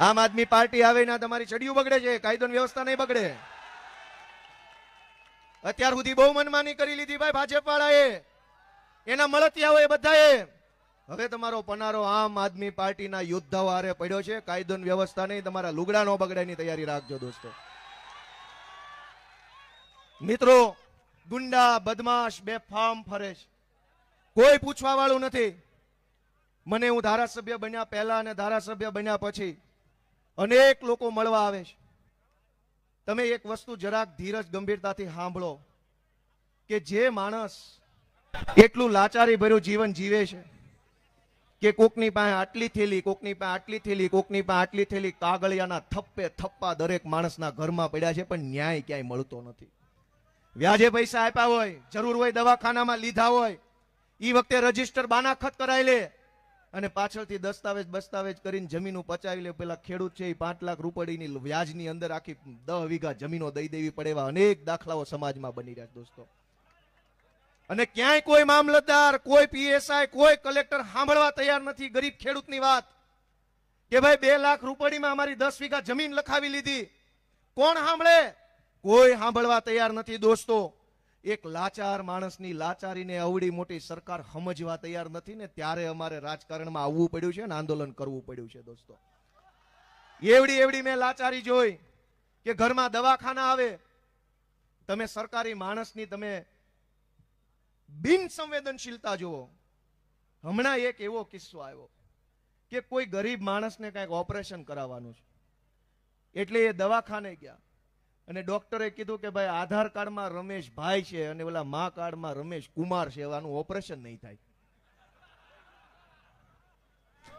આમ આદમી પાર્ટી આવે ના તમારી ચડિયું બગડે છે, કાયદો ને વ્યવસ્થા નહીં બગડે. અત્યાર સુધી બહુ મનમાની કરી લીધી ભાઈ ભાજપ વાળાએ, એના મળતિયાઓએ બધાએ. હવે તમારો પનારો આમ આદમી પાર્ટીના યોદ્ધાઓ હારે પડ્યો છે. કાયદો ને વ્યવસ્થા નહીં, તમારા લુગડા નો બગડેની તૈયારી રાખજો દોસ્તો. મિત્રો, ગુંડા, બદમાશ, બેફામ ફરે છે, કોઈ પૂછવા વાળું નથી. મને હું ધારાસભ્ય બન્યા પહેલા અને ધારાસભ્ય બન્યા પછી અનેક લોકો મળવા આવે છે. તમે એક વસ્તુ જરાક ધીરજ ગંભીરતાથી સાંભળો કે જે માણસ એટલું લાચારી ભર્યું જીવન જીવે છે કે કોકની પાસે આટલી થેલી, કોકની પાસે આટલી થેલી, કોકની પાસે આટલી થેલી, કાગળિયાના થપ્પે થપ્પા દરેક માણસના ઘરમાં પડ્યા છે, પણ ન્યાય ક્યાંય મળતો નથી. વ્યાજે પૈસા આપ્યા હોય, જરૂર હોય દવાખાનામાં લીધા હોય, એ વખતે રજીસ્ટર બાનાખત કરાવી લે અને પાછળથી દસ્તાવેજ કરીને જમીનો પચાવી લે. પેલા ખેડૂત છે એ 5 લાખ રૂપિયાની વ્યાજની અંદર આખી 10 વીઘા જમીનો દઈ દેવી પડે, એવા અનેક દાખલાઓ સમાજમાં બની રહ્યા દોસ્તો. અને ક્યાંય કોઈ મામલતદાર, કોઈ PSI, કોઈ કલેક્ટર સાંભળવા તૈયાર નથી ગરીબ ખેડૂતની વાત કે ભાઈ 2 લાખ રૂપિયામાં અમારી 10 વીઘા જમીન લખાવી લીધી. કોણ સાંભળે? કોઈ સાંભળવા તૈયાર નથી દોસ્તો. એક લાચાર માણસની લાચારીને અવડી મોટી સરકાર સમજવા તૈયાર નથી ને ત્યારે અમારે રાજકારણમાં આવવું પડ્યું છે ને આંદોલન કરવું પડ્યું છે દોસ્તો. એવડી મેં લાચારી જોઈ કે ઘરમાં દવાખાના આવે, તમે સરકારી માણસની તમે બિન સંવેદનશીલતા જુઓ. હમણાં એક એવો કિસ્સો આવ્યો કે કોઈ ગરીબ માણસને કંઈક ઓપરેશન કરાવવાનું છે, એટલે એ દવાખાને ગયા અને ડોક્ટરે કીધું કે ભાઈ આધાર કાર્ડમાં રમેશભાઈ છે અને ઓલા મા કાર્ડમાં રમેશ કુમાર છે, એવાનું ઓપરેશન નહીં થાય.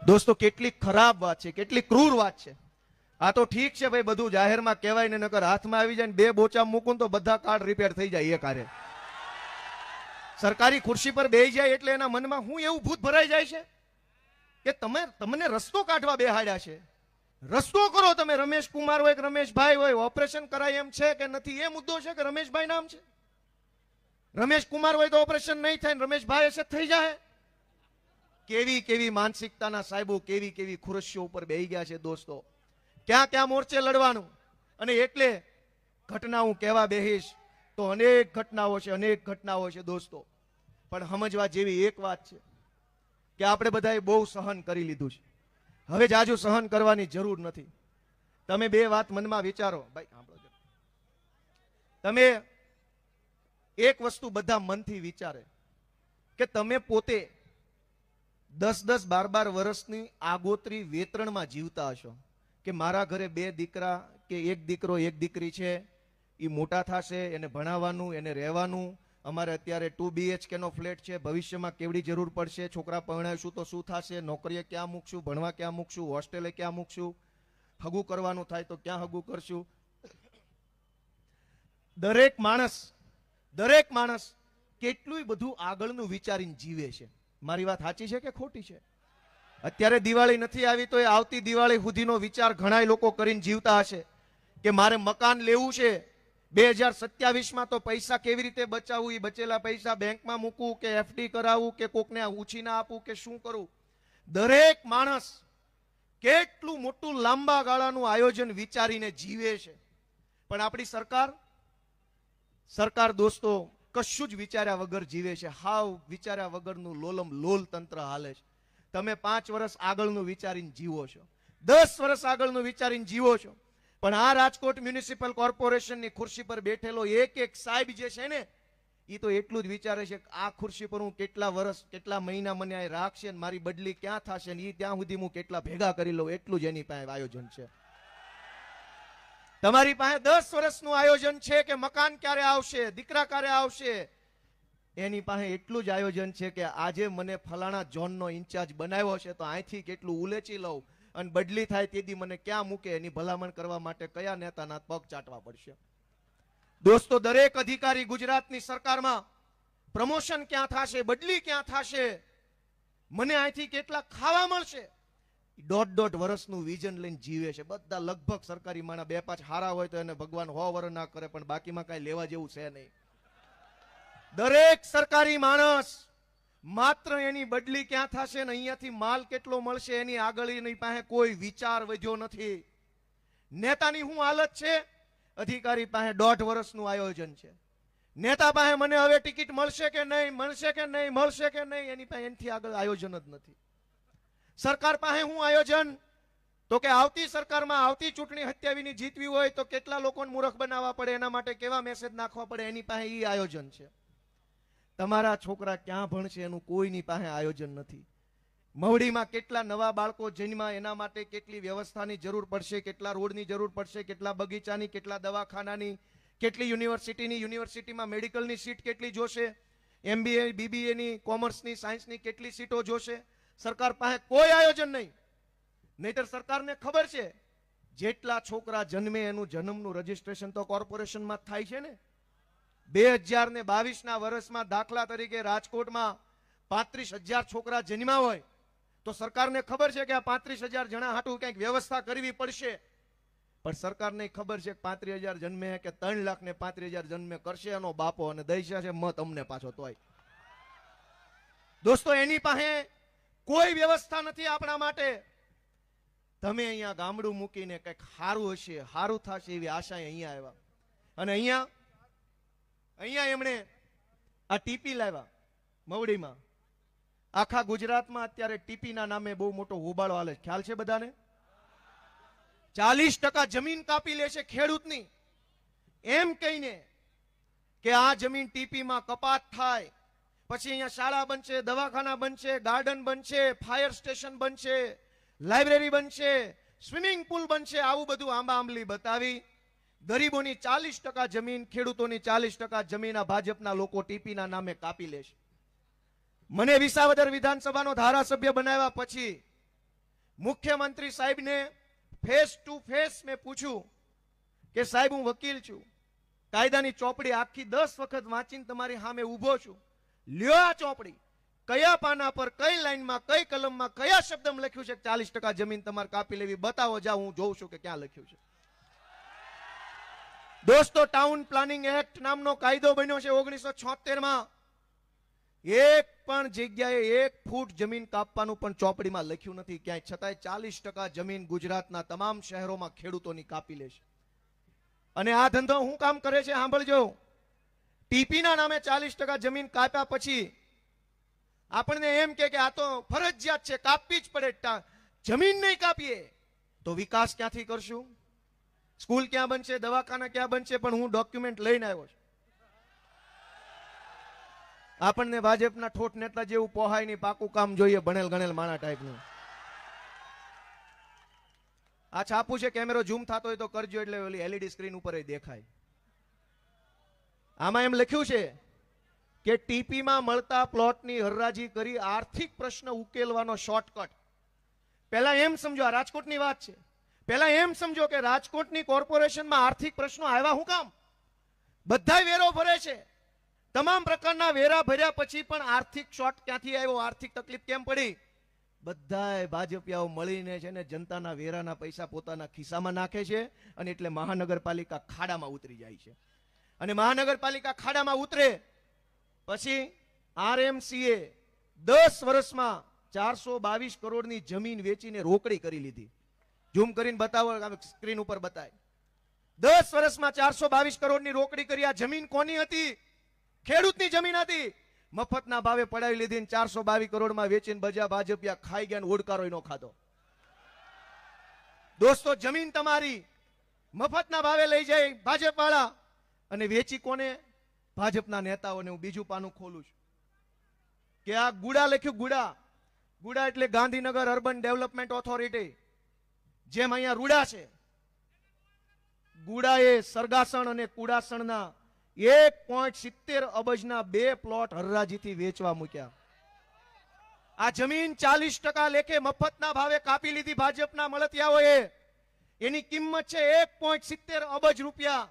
દોસ્તો, કેટલી ખરાબ વાત છે, કેટલી ક્રૂર વાત છે. આ તો ઠીક છે ભાઈ, બધું જાહેરમાં કહેવાય ને, નકર હાથમાં આવી જાય ને 2 બોચા મૂકું તો બધા કાર્ડ રિપેર થઈ જાય એક હારે. સરકારી ખુરશી પર બેસી જાય એટલે એના મનમાં હું એવું ભૂત ભરાઈ જાય છે કે તમને રસ્તો કાઢવા બેહાડ્યા છે. રસ્તો કરો તમે. રમેશ કુમાર હોય કે રમેશભાઈ હોય, ઓપરેશન કરાય એમ છે કે નથી એ મુદ્દો છે કે રમેશભાઈ નામ છે. રમેશ કુમાર હોય તો ઓપરેશન નહીં થાય, રમેશભાઈ હશે થઈ જાય. કેવી માનસિકતાના સાહેબો, કેવી ખુરશીઓ ઉપર બેહી ગયા છે દોસ્તો. ક્યાં મોરચે લડવાનું. અને એટલે ઘટના હું કહેવા બેહીશ તો અનેક ઘટનાઓ છે દોસ્તો. પણ સમજવા જેવી એક વાત છે કે આપણે બધાએ બહુ સહન કરી લીધું છે. હવે જાજુ સહન કરવાની જરૂર નથી. તમે બે વાત મનમાં વિચારો. ભાઈ સાંભળો છો. તમે એક વસ્તુ બધા મનથી વિચારે કે તમે પોતે 10-10, 12-12 વર્ષની આગોતરી વેતરણમાં જીવતા હશો કે મારા ઘરે 2 દીકરા કે 1 દીકરો 1 દીકરી છે, એ મોટા થશે, એને ભણાવવાનું, એને રહેવાનું. અમારે અત્યારે 2 BHK નો ફ્લેટ છે, ભવિષ્યમાં કેવડી જરૂર પડશે, છોકરા પરણાવીશું તો શું થશે, નોકરીએ ક્યાં મૂકશું, ભણવા ક્યાં મૂકશું, હોસ્ટેલે ક્યાં મૂકશું, હગું કરવાનું થાય તો ક્યાં હગું કરશું. દરેક માણસ કેટલું બધું આગળનું વિચારીને જીવે છે. મારી વાત સાચી છે કે ખોટી છે? અત્યારે દિવાળી નથી આવી તો એ આવતી દિવાળી સુધીનો વિચાર ઘણા લોકો કરીને જીવતા હશે કે મારે મકાન લેવું છે. 2027માં તો પૈસા કેવી રીતે બચાવવું, એ બચેલા પૈસા બેંકમાં મૂકવું કે FD કરાવવું કે કોકને ઉછીના આપવું કે શું કરવું. દરેક માણસ કેટલું મોટું લાંબા ગાળાનું આયોજન વિચારીને જીવે છે. પણ આપણી સરકાર દોસ્તો કશું જ વિચાર્યા વગર જીવે છે. હાવ વિચાર્યા વગરનું લોલમ લોલ તંત્ર હાલે છે. તમે 5 વર્ષ આગળનું વિચારીને જીવો છો, 10 વર્ષ આગળનું વિચારીને જીવો છો. પણ આ રાજકોટ મ્યુનિસિપલ કોર્પોરેશનની ખુરશી પર બેઠેલો એક સાહેબ જે છે ને, એ તો એટલું જ વિચારે છે કે આ ખુરશી પર હું કેટલા વર્ષ કેટલા મહિના મને અહીં રાખશે ને મારી બદલી ક્યાં થશે ને એ ત્યાં સુધી હું કેટલા ભેગા કરી લઉં, એટલું જ એની પાસે આયોજન છે. તમારી પાસે 10 વર્ષનું આયોજન છે કે મકાન ક્યારે આવશે, દીકરા ક્યારે આવશે. એની પાસે એટલું જ આયોજન છે કે આજે મને ફલાણા ઝોનનો ઇન્ચાર્જ બનાવ્યો છે તો અહીંથી કેટલું ઉલેચી લઉં અને બદલી થાય તેથી મને ક્યાં મૂકે, એની ભલામણ કરવા માટે કયા નેતાના પગ ચાટવા પડશે. દોસ્તો, દરેક અધિકારી ગુજરાતની સરકારમાં પ્રમોશન ક્યાં થશે, બદલી ક્યાં થશે, મને અહીંથી કેટલા ખાવા મળશે, 1.5 વર્ષનું વિઝન લઈને જીવે છે બધા. લગભગ સરકારી માણા 2-5 હારા હોય તો એને ભગવાન 100 વર્ષ ના કરે, પણ બાકીમાં કઈ લેવા જેવું છે નહીં. દરેક સરકારી માણસ માત્ર એની બદલી ક્યાં થશે ને અહીંયાથી માલ કેટલો મળશે એની આગળ એની પાસે કોઈ વિચાર વધ્યો નથી. નેતાની શું હાલત છે? અધિકારી પાસે 1.5 વર્ષનું આયોજન છે. નેતા પાસે મને હવે ટિકિટ મળશે કે નહીં, મળશે કે નહીં, મળશે કે નહીં, એની પાસે એનાથી આગળ આયોજન જ નથી. સરકાર પાસે શું આયોજન? તો કે આવતી સરકારમાં આવતી ચૂંટણી 27ની જીતવી હોય તો કેટલા લોકોને મૂર્ખ બનાવવા પડે, એના માટે કેવા મેસેજ નાખવા પડે, એની પાસે એ આયોજન છે. તમારા છોકરા ક્યાં ભણશે એનું કોઈની પાસે આયોજન નથી. મવડીમાં કેટલા નવા બાળકો જન્મા, એના માટે કેટલી વ્યવસ્થાની જરૂર પડશે, કેટલા રોડની જરૂર પડશે, કેટલા બગીચાની, કેટલા દવાખાનાની, કેટલી યુનિવર્સિટીમાં મેડિકલની સીટ કેટલી જોશે, MBA BBA ની, કોમર્સની, સાયન્સની કેટલી સીટો જોશે. સરકાર પાસે કોઈ આયોજન નહીં. નહીતર સરકારને ખબર છે જેટલા છોકરા જન્મે એનું જન્મનું રજીસ્ટ્રેશન તો કોર્પોરેશનમાં જ થાય છે ને. 2022ના વર્ષમાં દાખલા તરીકે રાજકોટમાં 35,000 છોકરા જન્મ્યા હોય તો સરકારને ખબર છે કે આ 35,000 જણા હાટું કંઈક વ્યવસ્થા કરવી પડશે. પણ સરકારને ખબર છે કે 35,000 જન્મે કે 3 લાખ ને 35,000 જન્મે કરશે એનો બાપો અને દઈશે છે મત અમને પાછો તોય. દોસ્તો, એની પાસે કોઈ વ્યવસ્થા નથી આપણા માટે. તમે અહીંયા ગામડું મૂકીને કંઈક સારું હશે, સારું થશે એવી આશા અહીંયા આવ્યા. અને અહીંયા એમણે આ ટીપી લાવ્યા મવડીમાં. આખા ગુજરાતમાં અત્યારે ટીપીના નામે બહુ મોટો હોબાળો હાલે. ખ્યાલ છે બધાને? 40% જમીન કાપી લે છે ખેડૂતની, એમ કહીને કે આ જમીન ટીપીમાં કપાત થાય, પછી અહીંયા શાળા બનશે, દવાખાના બનશે, ગાર્ડન બનશે, ફાયર સ્ટેશન બનશે, લાઇબ્રેરી બનશે, સ્વિમિંગ પુલ બનશે. આવું બધું આંબા આંબલી બતાવી ગરીબોની 40% જમીન, ખેડૂતોની 40% જમીન આ ભાજપના લોકો ટીપીના નામે કાપી લેશે. મને વિસાવદર વિધાનસભાનો ધારાસભ્ય બનાવ્યા પછી મુખ્યમંત્રી સાહેબને ફેસ ટુ ફેસ મેં પૂછ્યું કે સાહેબ, હું વકીલ છું, કાયદાની ચોપડી આખી 10 વખત વાંચીને તમારી સામે ઊભો છું, લ્યો આ ચોપડી, કયા પાના પર, કઈ લાઈનમાં, કઈ કલમમાં, કયા શબ્દમાં લખ્યું છે કે 40% જમીન તમારે કાપી લેવી? બતાવો, જાઓ, હું જોઉં છું કે ક્યાં લખ્યું છે. દોસ્તો, ટાઉન પ્લાનિંગ એક્ટ નામનો કાયદો બન્યો છે 1976માં. એક પણ જગ્યાએ 1 ફૂટ જમીન કાપવાનું પણ ચોપડીમાં લખ્યું નથી ક્યાંય. છતાંય 40% જમીન ગુજરાતના તમામ શહેરોમાં ખેડૂતોની કાપી લે છે. અને આ ધંધો શું કામ કરે છે સાંભળજો. ટીપીના નામે 40% જમીન કાપ્યા પછી આપણને એમ કે આ તો ફરજિયાત છે, કાપવી જ પડે. જમીન નહીં કાપીએ તો વિકાસ ક્યાંથી કરશું? સ્કૂલ ક્યાં બનશે, દવાખાના ક્યાં બનશે? પણ હું ડોક્યુમેન્ટ લઈને આવ્યો છું. આપણને ભાજપના ઠોઠ નેતા જેવું પોહાય નહીં, પાકું કામ જોઈએ, ભણેલ ગણેલ માણા ટાઈપનું. આ છાપું છે, કેમેરો ઝૂમ થતો હોય તો કરજો, એટલે ઓલી એલઈડી સ્ક્રીન ઉપર દેખાય. આમાં એમ લખ્યું છે કે ટીપીમાં મળતા પ્લોટની હરરાજી કરી આર્થિક પ્રશ્ન ઉકેલવાનો શોર્ટકટ. પહેલા એમ સમજો, આ રાજકોટની વાત છે, પહેલા એમ સમજો કે રાજકોટની કોર્પોરેશનમાં આર્થિક પ્રશ્નો આવ્યા હું કામ? બધાય વેરો ભરે છે, તમામ પ્રકારના વેરા ભર્યા પછી પણ આર્થિક શોર્ટ ક્યાંથી આવ્યો? આર્થિક તકલીફ કેમ પડી? બધાય ભાજપિયાઓ મળીને છે ને જનતાના વેરાના પૈસા પોતાના ખિસ્સામાં નાખે છે, અને એટલે મહાનગરપાલિકા ખાડામાં ઉતરી જાય છે. અને મહાનગરપાલિકા ખાડામાં ઉતરે પછી આરએમસીએ 10 વર્ષમાં 422 કરોડની જમીન વેચીને રોકડી કરી લીધી. ઝૂમ કરીને બતાવો, સ્ક્રીન ઉપર બતાય. 10 વર્ષમાં 422 કરોડની રોકડી કરી. આ જમીન કોની હતી? ખેડૂતની જમીન હતી. મફતના ભાવે પડાવી લીધી, 422 કરોડમાં વેચીને બજા ભાજપિયા ખાઈ ગયા, ઓડકારો નો ખાધો. દોસ્તો, જમીન તમારી મફતના ભાવે લઈ જાય ભાજપ વાળા, અને વેચી કોને? ભાજપના નેતાઓને. હું બીજું પાનું ખોલું છું કે આ ગુડા લખ્યું, ગુડા. ગુડા એટલે ગાંધીનગર અર્બન ડેવલપમેન્ટ ઓથોરિટી. જેમ અહીંયા રૂડા છે, ગુડાએ સરગાસણ અને કુડાસણના 1.70 અબજના 2 પ્લોટ હરરાજીથી વેચવા મૂક્યા. આ જમીન 40% લેખે મફતના ભાવે કાપી લીધી ભાજપના મળતિયાઓએ. એની કિંમત છે 1.70 અબજ રૂપિયા.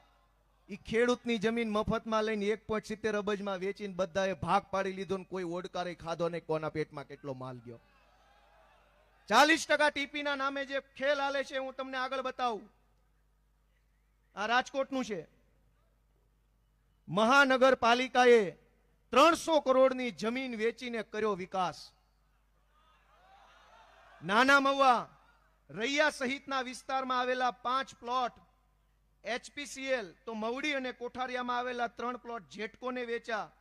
ઈ ખેડૂતની જમીન મફતમાં લઈને 1.70 અબજમાં વેચીને બધાએ ભાગ પાડી લીધો, ને કોઈ ઓડકારે ખાધો ને કોના પેટમાં કેટલો માલ ગયો. 40% ટીપીના નામે જે ખેલ હાલે છે, હું તમને આગળ બતાવું. આ રાજકોટનું છે. મહાનગરપાલિકાએ 300 કરોડની જમીન વેચીને કર્યો વિકાસ. નાના મવા, રૈયા સહિતના વિસ્તારમાં આવેલા 5 પ્લોટ એચપીસીએલ, તો મવડી અને કોઠારિયામાં આવેલા 3 પ્લોટ જેટકોને વેચ્યા,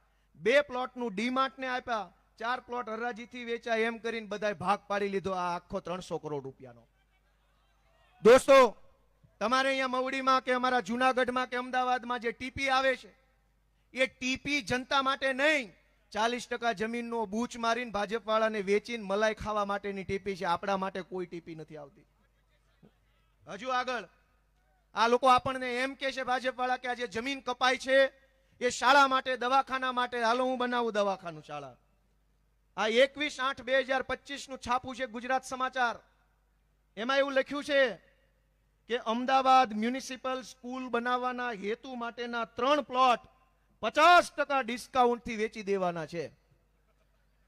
2 પ્લોટનું ડીમાર્ટને આપ્યા, 4 પ્લોટ હરાજીથી વેચ્યા. એમ કરીને બધાએ ભાગ પાડી લીધો આ આખો 300 કરોડ રૂપિયાનો. દોસ્તો, તમારે અહીંયા મવડીમાં કે અમારા જુનાગઢમાં કે અમદાવાદમાં જે ટીપી આવે છે, એ ટીપી જનતા માટે નહીં, 40% જમીનનો બૂચ મારીને ભાજપ વાળાને વેચીને મલાઈ ખાવા માટેની ટીપી છે. આપણા માટે કોઈ ટીપી નથી આવતી. હજુ આગળ આ લોકો આપણને એમ કે છે ભાજપ વાળા કે આ જે જમીન કપાય છે એ શાળા માટે, દવાખાના માટે. હાલો હું બનાવું દવાખાનું, શાળા. આ 21/8/2025 નું છાપું છે ગુજરાત સમાચાર. એમાં એવું લખ્યું છે કે અમદાવાદ મ્યુનિસિપલ સ્કૂલ બનાવવાના હેતુ માટેના 3 પ્લોટ 50% ડિસ્કાઉન્ટથી વેચી દેવાના છે.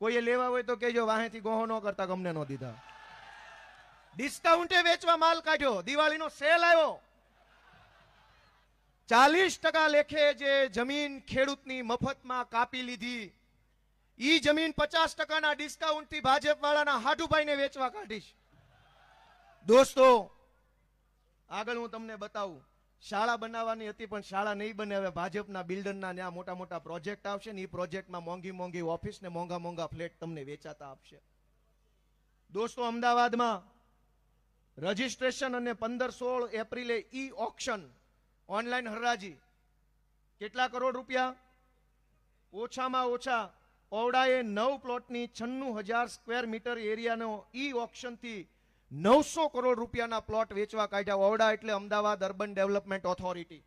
કોઈએ લેવા હોય તો કહેજો, વાહેથી ગોહો ન કરતા, ગમને ન દીધા. ડિસ્કાઉન્ટે વેચવા માલ કાઢ્યો. દિવાળીનો સેલ આવ્યો. 40% લેખે જે જમીન ખેડૂતની મફતમાં કાપી લીધી, ઈ જમીન 50%ના ડિસ્કાઉન્ટથી ભાજપ વાળાના હાડુભાઈને વેચવા કાઢીશ. દોસ્તો, આગળ હું તમને બતાવું. શાળા બનાવવાની હતી પણ શાળા નહીં બને. હવે ભાજપના બિલ્ડરના ત્યાં મોટા મોટા પ્રોજેક્ટ આવશે ને, એ પ્રોજેક્ટમાં મોંઘી મોંઘી ઓફિસ ને મોંઘા મોંઘા ફ્લેટ તમને વેચાતા આપશે. દોસ્તો, અમદાવાદમાં રજીસ્ટ્રેશન અને 15-16 એપ્રિલે ઈ ઓક્શન, ઓનલાઈન હરાજી, કેટલા કરોડ રૂપિયા? ઓછામાં ઓછા ઓવડાએ 9 પ્લોટની 96,000 સ્ક્વેર મીટર એરિયાનો ઈ ઓક્શનથી 900 કરોડ રૂપિયાના પ્લોટ વેચવા કાઢ્યા. ઓવડા એટલે Ahmedabad urban development authority.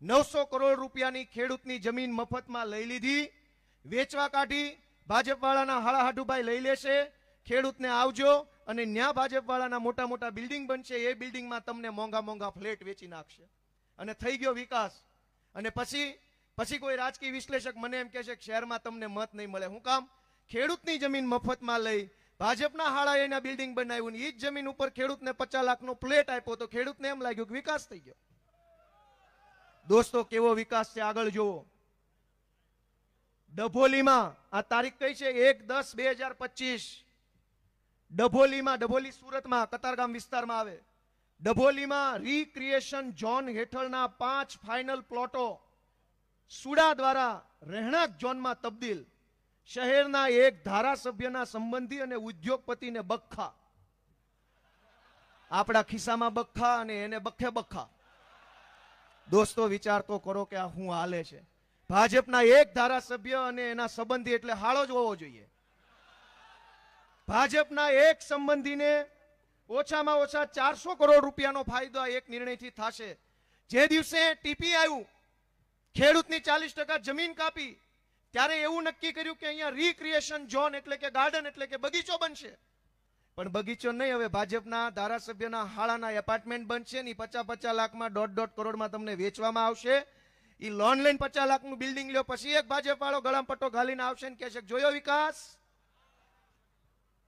900 crore રૂપિયાની ખેડૂતની જમીન મફતમાં લઈ લીધી, વેચવા કાઢી. ભાજપ વાળાના હાડાહાડુભાઈ લઈ લેશે. ખેડૂતને આવજો, અને ન્યા ભાજપ વાળાના મોટા મોટા બિલ્ડિંગ બનશે. એ બિલ્ડિંગમાં તમને મોંઘા મોંઘા ફ્લેટ વેચી નાખશે, અને થઈ ગયો વિકાસ. અને પછી કોઈ રાજકીય વિશ્લેષક મને એમ કહે છે કે શહેરમાં તમને મત નહીં મળે. હું કામ? ખેડૂતની જમીન મફતમાં લઈ ભાજપના હાળાએ એના બિલ્ડિંગ બનાવ્યું, ને એ જ જમીન ઉપર ખેડૂતને 50 લાખનો પ્લેટ આપ્યો, તો ખેડૂતને એમ લાગ્યું કે વિકાસ થઈ ગયો. દોસ્તો, કેવો વિકાસ છે આગળ જોવો. ડભોલીમાં આ તારીખ કઈ છે? 1/10/2025. ડભોલીમાં, ડભોલી સુરતમાં કતારગામ વિસ્તારમાં આવે. ડભોલીમાં રીક્રિએશન ઝોન હેઠળના 5 ફાઇનલ પ્લોટો સુડા દ્વારા રહેણાંક ઝોનમાં તબદીલ. શહેરના એક ધારાસભ્યના સંબંધી અને ઉદ્યોગપતિને બખ્ખા. આપણા ખિસ્સામાં બખ્ખા અને એને બખ્ખે બખ્ખા. દોસ્તો વિચાર તો કરો કે આ શું હાલે છે. ભાજપના એક ધારાસભ્ય અને એના સંબંધી એટલે હાળો જ હોવો જોઈએ. ભાજપના એક સંબંધીને ઓછામાં ઓછા 400 કરોડ રૂપિયાનો ફાયદો આ એક નિર્ણયથી થશે. જે દિવસે ટીપી આવ્યું, ખેડૂતની 40% જમીન કાપી, ત્યારે એવું નક્કી કર્યું કે અહીંયા રીક્રિએશન ઝોન એટલે કે ગાર્ડન એટલે કે બગીચો બનશે. પણ બગીચો નહીં, હવે ભાજપના ધારાસભ્યના હાળાના એપાર્ટમેન્ટ બનશે ને 50-50 લાખમાં 1.5 કરોડમાં તમને વેચવામાં આવશે. એ લોન લઈને 50 લાખનું બિલ્ડિંગ લ્યો, પછી એક ભાજપ વાળો ગળામાં પટ્ટો ઘાલીને આવશે ને કહેશે જોયો વિકાસ.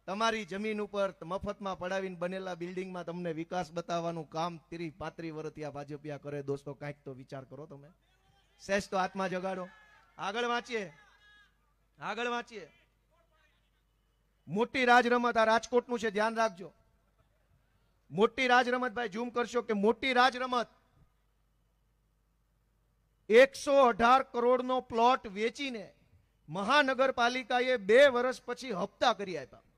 તમારી જમીન ઉપર મફતમાં પડાવીને બનેલા બિલ્ડિંગમાં તમને વિકાસ બતાવવાનું કામ 30-35 વર્ષથી આ ભાજપિયા કરે. દોસ્તો કાંઈક તો વિચાર કરો તમે, સહેજ તો આત્મા જગાડો. આગળ વાંચીએ. મોટી રાજ રમત આ રાજકોટનું છે, ધ્યાન રાખજો. મોટી રાજ રમત, ભાઈ ઝૂમ કરશો કે મોટી રાજ રમત 118 કરોડનો પ્લોટ વેચીને મહાનગરપાલિકાએ 2 વર્ષ પછી હપ્તા કરી આપ્યા.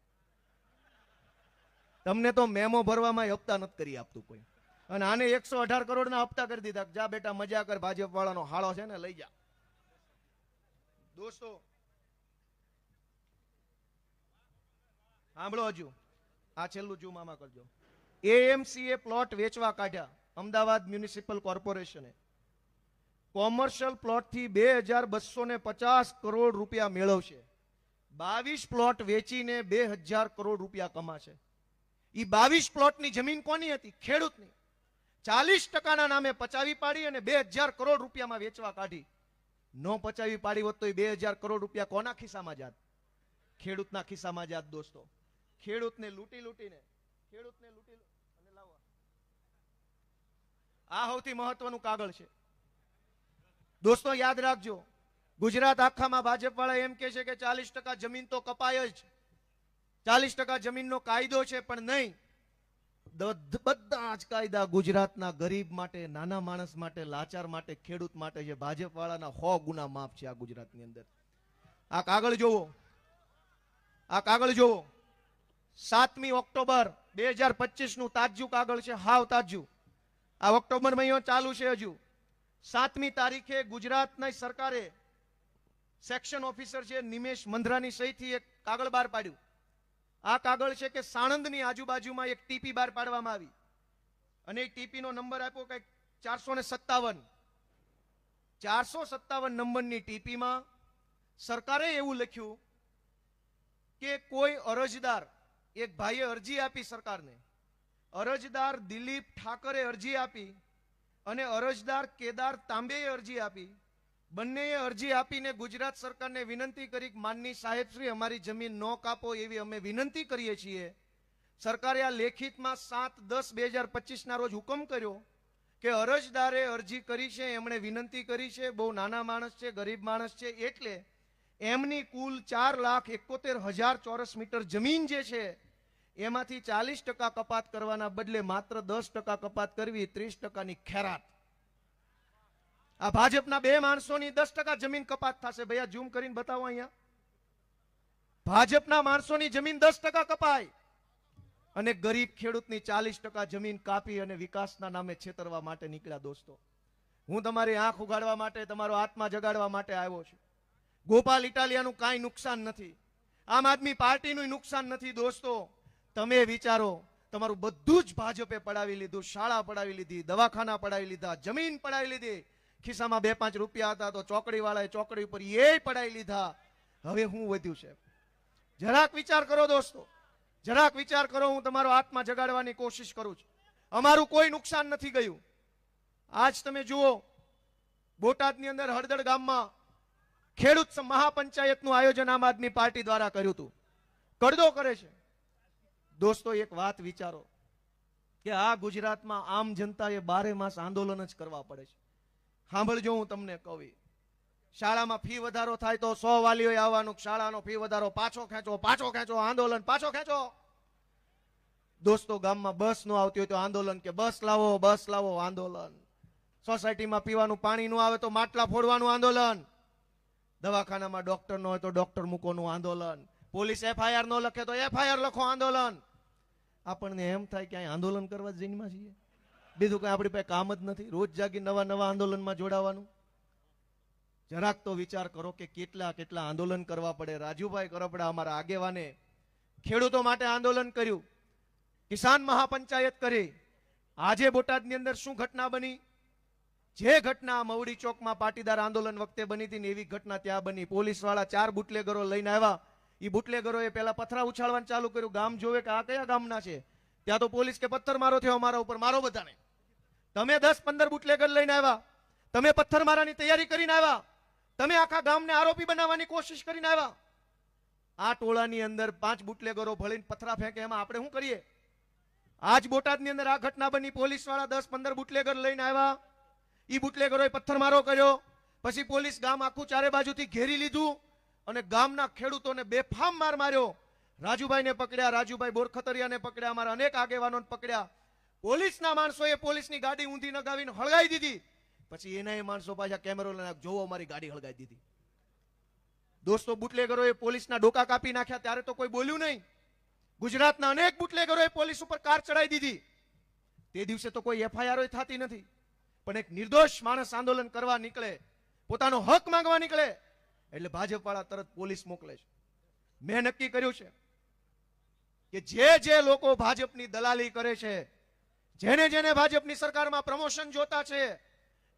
તમને તો મેમો ભરવામાં હપ્તા નથી કરી આપતું કોઈ, અને આને 118 કરોડના હપ્તા કરી દીધા. જા બેટા મજા કર, ભાજપ વાળાનો હાળો છે ને લઈ જા. દોસ્તો સાંભળો, હજુ આ છેલ્લું ઝૂમ આમાં કરજો. એએમસીએ પ્લોટ વેચવા કાઢ્યા. અમદાવાદ મ્યુનિસિપલ કોર્પોરેશને કોમર્શિયલ પ્લોટથી 2250 કરોડ રૂપિયા મેળવશે. 22 પ્લોટ વેચીને 2000 કરોડ રૂપિયા કમાશે. એ 22 પ્લોટની જમીન કોની હતી? ખેડૂતની. 40% નામે પચાવી પાડી અને 2000 કરોડ રૂપિયામાં વેચવા કાઢી. નો પચાવી પાડી હોત તો 2000 કરોડ રૂપિયા કોના ખિસ્સામાં જાત? ખેડૂતના ખિસ્સામાં જાત. દોસ્તો ખેડૂતને લૂંટી અને લાવવા. આ સૌથી મહત્વનું કાગળ છે. દોસ્તો યાદ રાખજો, ગુજરાત આખામાં ભાજપ વાળા એમ કે છે કે 40% જમીન તો કપાય જ, 40% જમીનનો કાયદો છે, પણ નહીં. બધા જ કાયદા ગુજરાતના ગરીબ માટે, નાના માણસ માટે, લાચાર માટે, ખેડૂત માટે છે. ભાજપ વાળાના 100 ગુના માફ છે આ ગુજરાતની અંદર. આ કાગળ જોવો. 7મી ઓક્ટોબર 2025 નું તાજું કાગળ છે, હાવ તાજું. આ ઓક્ટોબર મહિનો ચાલુ છે હજુ. 7મી તારીખે ગુજરાતની સરકારે સેક્શન ઓફિસર છે નિમેશ મંધરાની સહીથી એક કાગળ બહાર પાડ્યું. આ કાગળ છે કે સાણંદની આજુબાજુમાં એક ટીપી બહાર પાડવામાં આવી અને એ ટીપીનો નંબર આપ્યો કંઈક 457 નંબરની ટીપીમાં સરકારે એવું લખ્યું કે કોઈ અરજદાર, એક ભાઈએ અરજી આપી સરકારને, અરજદાર દિલીપ ઠાકરે અરજી આપી અને અરજદાર કેદાર તાંબેએ અરજી આપી. બંનેએ અરજી આપીને ગુજરાત સરકારને વિનંતી કરી કે માનની સાહેબશ્રી અમારી જમીન ન કાપો એવી અમે વિનંતી કરીએ છીએ. સરકારે આ લેખિતમાં 7/10/2025 ના રોજ હુકમ કર્યો કે અરજદારે અરજી કરી છે, એમણે વિનંતી કરી છે, બહુ નાના માણસ છે, ગરીબ માણસ છે, એટલે એમની કુલ 4,71,000 ચોરસ મીટર જમીન જે છે એમાંથી 40% કપાત કરવાના બદલે માત્ર 10% કપાત કરવી, 30%ની ખેરાત. આ ભાજપના 2 માણસોની 10% જમીન કપાત થશે. ભૈયા ઝૂમ કરીને બતાવો અહીંયા. ભાજપના માણસોની જમીન 10% કપાય અને ગરીબ ખેડૂતની 40% જમીન કાપી અને વિકાસના નામે છેતરવા માટે નીકળ્યા. દોસ્તો હું તમારી આંખ ઉગાડવા માટે, તમારો આત્મા જગાડવા માટે આવ્યો છું. ગોપાલ ઇટાલિયાનું કાંઈ નુકસાન નથી, આમ આદમી પાર્ટીનું નુકસાન નથી. દોસ્તો તમે વિચારો, તમારું બધું જ ભાજપે પડાવી લીધું. શાળા પડાવી લીધી, દવાખાના પડાવી લીધા, જમીન પડાવી લીધી. ખિસ્સામાં 2-5 રૂપિયા હતા તો ચોકડી વાળાએ ચોકડી ઉપર એ પડાવી લીધા. હવે શું વધ્યું છે? જરાક વિચાર કરો દોસ્તો, જરાક વિચાર કરો. હું તમારો આત્મા જગાડવાની કોશિશ કરું છું. અમારું કોઈ નુકસાન નથી ગયું. આજ તમે જુઓ, બોટાદની અંદર હળદળ ગામમાં ખેડૂત મહાપંચાયતનું આયોજન આમ આદમી પાર્ટી દ્વારા કર્યું હતું. કડદો કરે છે. દોસ્તો એક વાત વિચારો કે આ ગુજરાતમાં આમ જનતાએ 12 માસ આંદોલન જ કરવા પડે છે. સાંભળજો, હું તમને કહું, શાળામાં ફી વધારો થાય તો 100 વાલીઓએ આવવાનું, શાળાનો ફી વધારો પાછો ખેંચો, આંદોલન પાછો ખેંચો. દોસ્તો ગામમાં બસ ન આવતી હોય તો આંદોલન, કે બસ લાવો, આંદોલન. સોસાયટીમાં પીવાનું પાણી ન આવે તો માટલા ફોડવાનું આંદોલન. દવાખાનામાં ડોક્ટર ન હોય તો ડોક્ટર મૂકોનું આંદોલન. પોલીસ FIR ન લખે તો FIR લખો આંદોલન. આપણને એમ થાય કે અહીં આંદોલન કરવા જ જઈનમાં છીએ, બીજું કઈ આપણી પાસે કામ જ નથી, રોજ જાગી નવા નવા આંદોલનમાં જોડાવાનું. જરાક તો વિચાર કરો કે કેટલા કેટલા આંદોલન કરવા પડે. રાજુભાઈ કરપડા અમારા આગેવાને ખેડૂતો માટે આંદોલન કર્યું, કિસાન મહાપંચાયત કરી. આજે બોટાદની અંદર શું ઘટના બની? જે ઘટના મવડી ચોકમાં પાટીદાર આંદોલન વખતે બની હતી ને એવી ઘટના ત્યાં બની. પોલીસ વાળા 4 બુટલેગરો લઈને આવ્યા. એ બુટલેગરોએ પેલા પથરા ઉછાળવાનું ચાલુ કર્યું. ગામ જોવે કે આ કયા ગામના છે. ત્યાં તો પોલીસ કે પથ્થર મારો થયો અમારા ઉપર, મારો બધાને. તમે 10-15 બુટલેગર લઈને આવ્યા, તમે પથ્થર મારાની તૈયારી કરીને આવ્યા, તમે આખા ગામને આરોપી બનાવવાની કોશિશ કરીને આવ્યા. આ ટોળાની અંદર 5 બુટલેગરો ભળીને પથરા ફેંકે, એમાં આપણે શું કરીએ? આજ બોટાદની અંદર આ ઘટના બની. પોલીસ વાળા 10-15 બુટલેગર લઈને આવ્યા, ઈ બુટલેગરોએ પથ્થરમારો કર્યો. પછી પોલીસ ગામ આખું ચારે બાજુથી ઘેરી લીધું અને ગામના ખેડૂતોને બેફામ માર માર્યો. રાજુભાઈને પકડ્યા, રાજુભાઈ બોરખતરિયાને પકડ્યા, અમારા અનેક આગેવાનોને પકડ્યા. પોલીસના માણસોએ પોલીસની ગાડી ઊંધી નગાવીને હળગાવી દીધી. પછી એના માણસો પાછા કેમેરો લઈને જોવો અમારી ગાડી હળગાવી દીધી. દોસ્તો, બુટલેગરોએ પોલીસના ડોકા કાપી નાખ્યા ત્યારે તો કોઈ બોલ્યું નહીં. ગુજરાતના અનેક બુટલેગરોએ પોલીસ ઉપર કાર ચડાવી દીધી. તે દિવસે તો કોઈ એફઆઈઆર થતી નથી. પણ એક નિર્દોષ માણસ આંદોલન કરવા નીકળે, પોતાનો હક માંગવા નીકળે એટલે ભાજપ વાળા તરત પોલીસ મોકલે છે. મેં નક્કી કર્યું છે કે જે લોકો ભાજપની દલાલી કરે છે, જેને જેને ભાજપની સરકારમાં પ્રમોશન જોતા છે,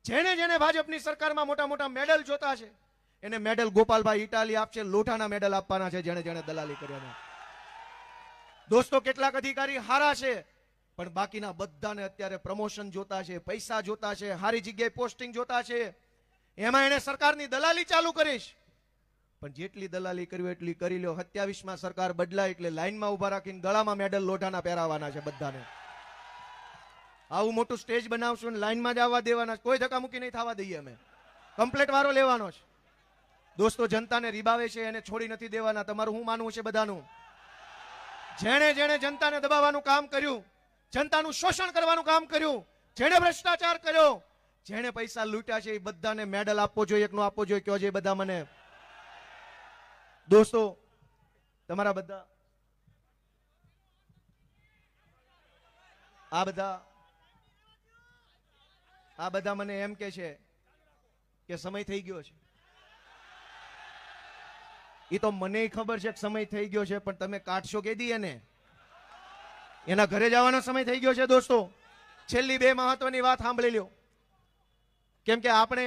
જેને ભાજપની સરકારમાં મોટા મોટા મેડલ જોતા છે, એને મેડલ ગોપાલભાઈ ઇટાલી આપશે. લોઢાના મેડલ આપવાના છે જેને દલાલી કર્યા. દોસ્તો, કેટલાક અધિકારી હારા છે પણ બાકીના બધાને અત્યારે પ્રમોશન જોતા છે, પૈસા જોતા છે, સારી જગ્યાએ પોસ્ટિંગ જોતા છે. એમાં એને સરકારની દલાલી ચાલુ કરીશ. પણ જેટલી દલાલી કરવી એટલી કરી લ્યો. 27માં સરકાર બદલાય એટલે લાઈનમાં ઉભા રાખીને ગળામાં મેડલ લોઢાના પહેરાવાના છે બધાને. આવું મોટું સ્ટેજ બનાવશું ને લાઈનમાં જ આવવા દેવાના. કોઈ ધક્કામુક્કી નહીં થવા દઈએ. અમે કમ્પ્લેટ વારો લેવાનો છે. દોસ્તો, જનતાને રીબાવે છે એને છોડી નથી દેવાના. તમારું શું માનવું છે બધાનું? જેણે જનતાને દબાવવાનું કામ કર્યું, જનતાનું શોષણ કરવાનું કામ કર્યું, જેણે ભ્રષ્ટાચાર કર્યો, જેણે પૈસા લૂંટ્યા છે, એ બધાને મેડલ આપવો જોઈએ. એકનો આપવો જોઈએ. કયો છે બધા મને? દોસ્તો, તમારા બધા આ બધા મને એમ કે છે કે સમય થઈ ગયો છે. એ તો મને ખબર છે કે સમય થઈ ગયો છે, પણ તમે કાઢશો કે દી એને? એના ઘરે જવાનો સમય થઈ ગયો છે. દોસ્તો, છેલ્લી 2 મહત્વની વાત સાંભળી લ્યો. કેમ કે આપણે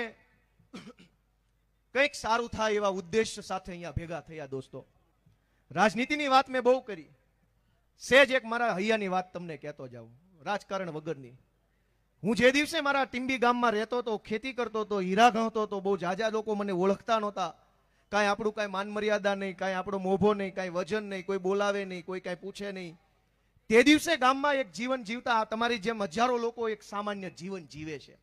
કંઈક સારું થાય એવા ઉદ્દેશ્ય સાથે અહીંયા ભેગા થયા. દોસ્તો, રાજનીતિની વાત મેં બહુ કરી. સેજ એક મારા હૈયાની વાત તમને કહેતો જાઉં, રાજકારણ વગરની. હું જે દિવસે મારા ટીંબી ગામમાં રહેતો હતો, ખેતી કરતો હતો, હીરા ગણતો હતો, બહુ જાજા લોકો મને ઓળખતા નહોતા. કાંઈ આપણું કાંઈ માન મર્યાદા નહીં, કાંઈ આપણો મોભો નહીં, કાંઈ વજન નહીં, કોઈ બોલાવે નહીં, કોઈ કાંઈ પૂછે નહીં. તે દિવસે ગામમાં એક જીવન જીવતા તમારી જેમ હજારો લોકો એક સામાન્ય જીવન જીવે છે.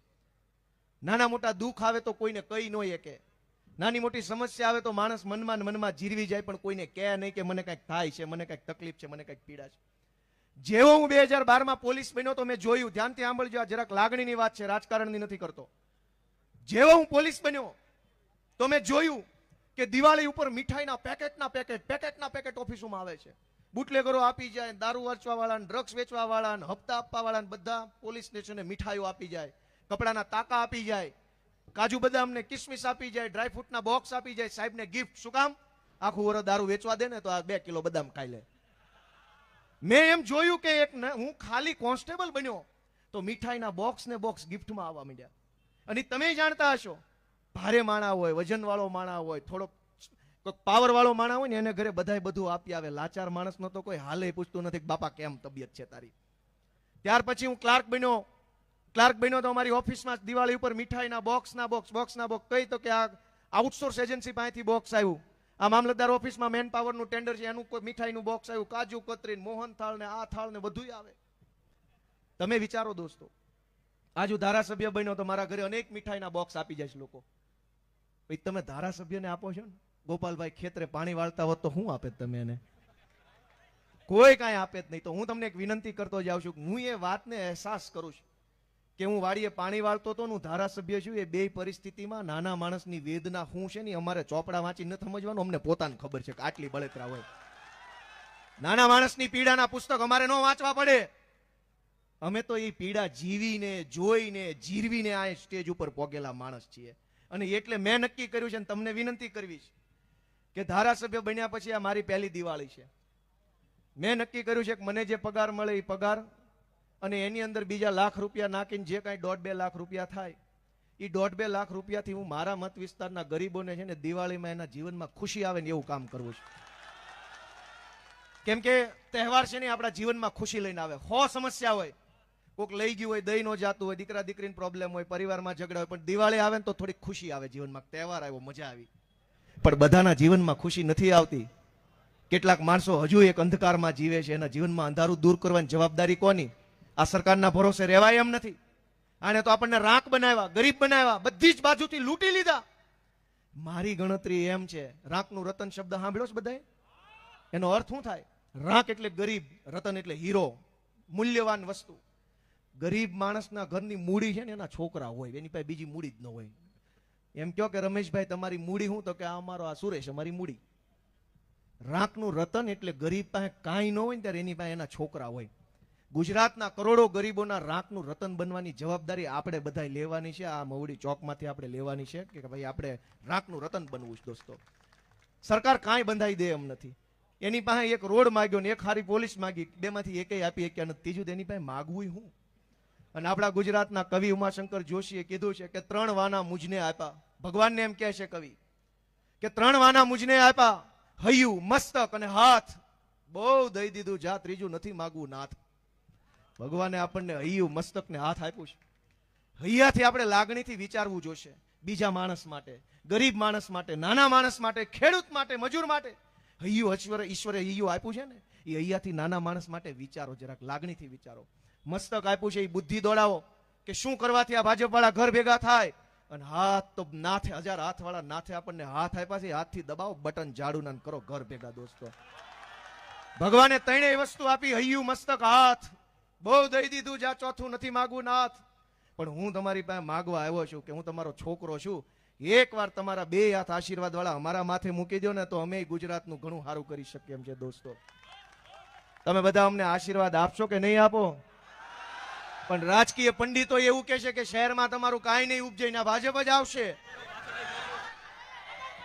નાના મોટા દુઃખ આવે તો કોઈને કહી ન શકે, નાની મોટી સમસ્યા આવે તો માણસ મનમાં જીરવી જાય, પણ કોઈને કહે નહીં કે મને કંઈક થાય છે, મને કંઈક તકલીફ છે, મને કંઈક પીડા છે. જેવો હું 2012માં પોલીસ બન્યો તો મેં જોયું, ધ્યાનથી સાંભળજો, આ જરાક લાગણીની વાત છે, રાજકારણની નથી કરતો. જેવો હું પોલીસ બન્યો તો મેં જોયું કે દિવાળી ઉપર મીઠાઈના પેકેટના પેકેટ ઓફિસોમાં આવે છે. બુટલેગરો આપી જાય, દારૂ વેચવા વાળા, ડ્રગ્સ વેચવા વાળા, હપ્તા આપવા વાળા, બધા પોલીસ સ્ટેશને મીઠાઈઓ આપી જાય, કપડાના તાકા આપી જાય, કાજુ બદામને કિસમિસ આપી જાય, ડ્રાયફ્રૂટના બોક્સ આપી જાય. સાહેબને ગિફ્ટ. શું કામ? આખું વરસ દારૂ વેચવા દે ને તો આ 2 કિલો બદામ ખાઈ લે. મેં એમ જોયું કે હું ખાલી કોન્સ્ટેબલ બન્યો તો મીઠાઈના બોક્સ ને બોક્સ ગિફ્ટમાં આવવા માંડ્યા. અને તમે જાણતા હશો, ભારે માણા હોય, વજન વાળો માણા હોય, થોડોક પાવર વાળો માણા હોય ને એને ઘરે બધાય બધું આપી આવે. લાચાર માણસનો તો કોઈ હાલે પૂછતું નથી કે બાપા કેમ તબિયત છે તારી. ત્યાર પછી હું ક્લાર્ક બન્યો તો અમારી ઓફિસમાં દિવાળી ઉપર મીઠાઈના બોક્સના બોક્સ કઈ તો કે આ આઉટસોર્સ એજન્સી પાસેથી બોક્સ આવ્યું. આ મામલતદાર ઓફિસમાં મેન પાવરનું ટેન્ડર છે, એનું કોઈ મીઠાઈનું બોક્સ આવ્યું, કાજુ કતરી, મોહન થાળ ને આ થાળ ને બધું આવે. તમે વિચારો દોસ્તો, આજુ ધારાસભ્ય બન્યો તો મારા ઘરે અનેક મીઠાઈના બોક્સ આપી જાય છે લોકો. ભાઈ તમે ધારાસભ્યને આપો છો ને, ગોપાલભાઈ ખેતરે પાણી વાળતા હોત તો શું આપે તમે એને? કોઈ કાંઈ આપે જ નહીં. તો હું તમને એક વિનંતી કરતો જાઉં છું, હું એ વાતને અહેસાસ કરું છું કે હું વાડીએ પાણી વાળતો હતો, હું ધારાસભ્ય છું. એ 2 પરિસ્થિતિમાં નાના માણસની વેદના શું છે ને અમારે ચોપડા વાંચી ન સમજવાનું, અમને પોતાને ખબર છે કે આટલી બળતરા હોય. નાના માણસની પીડાના પુસ્તક અમારે ન વાંચવા પડે. અમે તો એ પીડા જીવીને જોઈને જીરવીને આ સ્ટેજ ઉપર પોગેલા માણસ છીએ. અને એટલે મેં નક્કી કર્યું છે, અને તમને વિનંતી કરવી છે કે ધારાસભ્ય બન્યા પછી આ મારી પહેલી દિવાળી છે. મેં નક્કી કર્યું છે કે મને જે પગાર મળે એ પગાર અને એની અંદર બીજા લાખ રૂપિયા નાખીને જે કાંઈ 1.5-2 લાખ રૂપિયા થાય એ 1.5-2 લાખ રૂપિયાથી હું મારા મત વિસ્તારના ગરીબોને છે ને દિવાળીમાં એના જીવનમાં ખુશી આવે ને એવું કામ કરવું છે. કેમ કે તહેવાર છે ને આપણા જીવનમાં ખુશી લઈને આવે. 100 સમસ્યા હોય, કોઈક લઈ ગયું હોય, દઈ ન જાતું હોય, દીકરા દીકરીને પ્રોબ્લેમ હોય, પરિવારમાં ઝઘડા હોય, પણ દિવાળી આવે ને તો થોડી ખુશી આવે જીવનમાં. તહેવાર આવ્યો, મજા આવી. પણ બધાના જીવનમાં ખુશી નથી આવતી. કેટલાક માણસો હજુ એક અંધકારમાં જીવે છે. એના જીવનમાં અંધારું દૂર કરવાની જવાબદારી કોની? આ સરકારના ભરોસે રહેવાય એમ નથી. આને તો આપણને રાખ બનાવ્યા, ગરીબ બનાવ્યા, બધી જ બાજુથી લૂંટી લીધા. મારી ગણતરી એમ છે, રાંકનું રતન શબ્દ સાંભળ્યો છે બધાએ? એનો અર્થ શું થાય? રાંક એટલે ગરીબ, રતન એટલે હીરો, મૂલ્યવાન વસ્તુ. ગરીબ માણસના ઘરની મૂડી છે ને એના છોકરા હોય, એની પાસે બીજી મૂડી જ ન હોય. એમ કહો કે રમેશભાઈ તમારી મૂડી શું? તો કે આ અમારો આ સુરેશ અમારી મૂડી. રાંકનું રતન એટલે ગરીબ પાસે કાંઈ ન હોય ને ત્યારે એની પાસે એના છોકરા હોય. ગુજરાતના કરોડો ગરીબોના રાંકનું રતન બનવાની જવાબદારી આપણે બધાય લેવાની છે. આ મવડી ચોકમાંથી આપણે લેવાની છે કે ભાઈ આપણે રાંકનું રતન બનવું છે. દોસ્તો, સરકાર કાંઈ બંધાઈ દે એમ નથી. એની પાસે એક રોડ માગ્યો ને એક હારી પોલીસ માગી, બેમાંથી એકેય આપી શક્યા નથી. ત્રીજું એની પાસે માગવું હું. અને આપણા ગુજરાતના કવિ ઉમાશંકર જોશીએ કીધું છે કે 3 વાના મુજને આપ્યા. ભગવાનને એમ કહે છે કવિ કે 3 વાના મુજને આપ્યા, હૈયું, મસ્તક અને હાથ. બહુ દઈ દીધું, જા ત્રીજું નથી માગવું નાથ. ભગવાને આપણને હૈયું, મસ્તક ને હાથ આપ્યું છે. હૈયાથી આપણે લાગણીથી વિચારવું જોશે. બીજા માણસ માટે, ગરીબ માણસ માટે, નાના માણસ માટે, ખેડૂત માટે, મજૂર માટે. હૈયું ઈશ્વરે હૈયું આપ્યું છે ને, એ હૈયાથી નાના માણસ માટે વિચારો, જરાક લાગણીથી વિચારો. મસ્તક આપ્યું છે એ બુદ્ધિ દોડાવો કે શું કરવાથી આ ભાજપ વાળા ઘર ભેગા થાય. અને હાથ તો નાથે, 1000 હાથ વાળા નાથે આપણને હાથ આપ્યા છે. હાથથી દબાવો, બટન જાડું ના કરો ઘર ભેગા. દોસ્તો, ભગવાને 3 વસ્તુ આપી, હૈયું, મસ્તક, હાથ. બહુ દઈ દીધું, જા ચોથું નથી માગવું નાથ. પણ હું તમારી પાસે માગવા આવ્યો છું કે હું તમારો છોકરો છું. એકવાર તમારા 2 હાથ આશીર્વાદ વાળા અમારા માથે મૂકી દો ને તો અમે ગુજરાતનું ઘણું સારું કરી શકીએ એમ છે. દોસ્તો, તમે બધા અમને આશીર્વાદ આપશો કે નહીં આપો? પણ રાજકીય પંડિતો એવું કહે છે કે શહેરમાં તમારું કાંઈ નહીં ઉપજે, ના ભાજપ જ આવશે.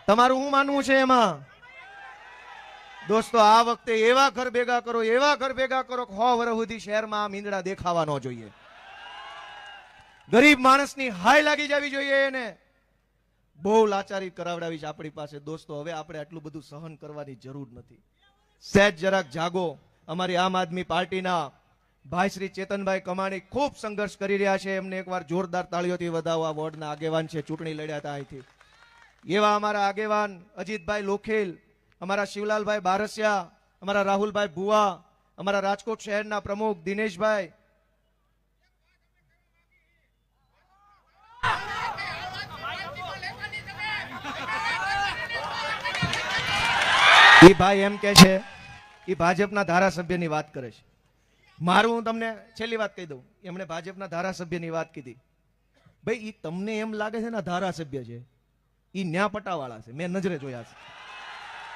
તમારું શું માનવું છે એમાં? દોસ્તો, આ વખતે એવા ઘર ભેગા કરો, એવા ઘર ભેગા કરો કે 100 વર્ષ સુધી શહેરમાં આ મીંદડા દેખાવા ન જોઈએ. ગરીબ માણસની હાય લાગી જવી જોઈએ. એને બહુ લાચારી કરાવડાવી છે આપણી પાસે. દોસ્તો, હવે આપણે આટલું બધું સહન કરવાની જરૂર નથી. સહેજ જરાક જાગો. અમારી આમ આદમી પાર્ટીના ભાઈ શ્રી ચેતનભાઈ કમાણી ખૂબ સંઘર્ષ કરી રહ્યા છે. એમને એકવાર જોરદાર તાળીઓથી વધાવો. આ વોર્ડના આગેવાન છે, ચૂંટણી લડ્યા હતા અહીંથી. એવા અમારા આગેવાન અજીતભાઈ લોખેલ, અમારા શિવલાલભાઈ બારસિયા, અમારા રાહુલભાઈ ભુવા, અમારા રાજકોટ શહેરના પ્રમુખ દિનેશભાઈ, એ ભાઈ એમ કે છે એ ભાજપના ધારાસભ્યની વાત કરે છે. મારું હું તમને છેલ્લી વાત કહી દઉં. એમણે ભાજપના ધારાસભ્યની વાત કીધી. ભાઈ, એ તમને એમ લાગે છે ને ધારાસભ્ય છે, એ ન્યા પટાવાળા છે. મેં નજરે જોયા છે.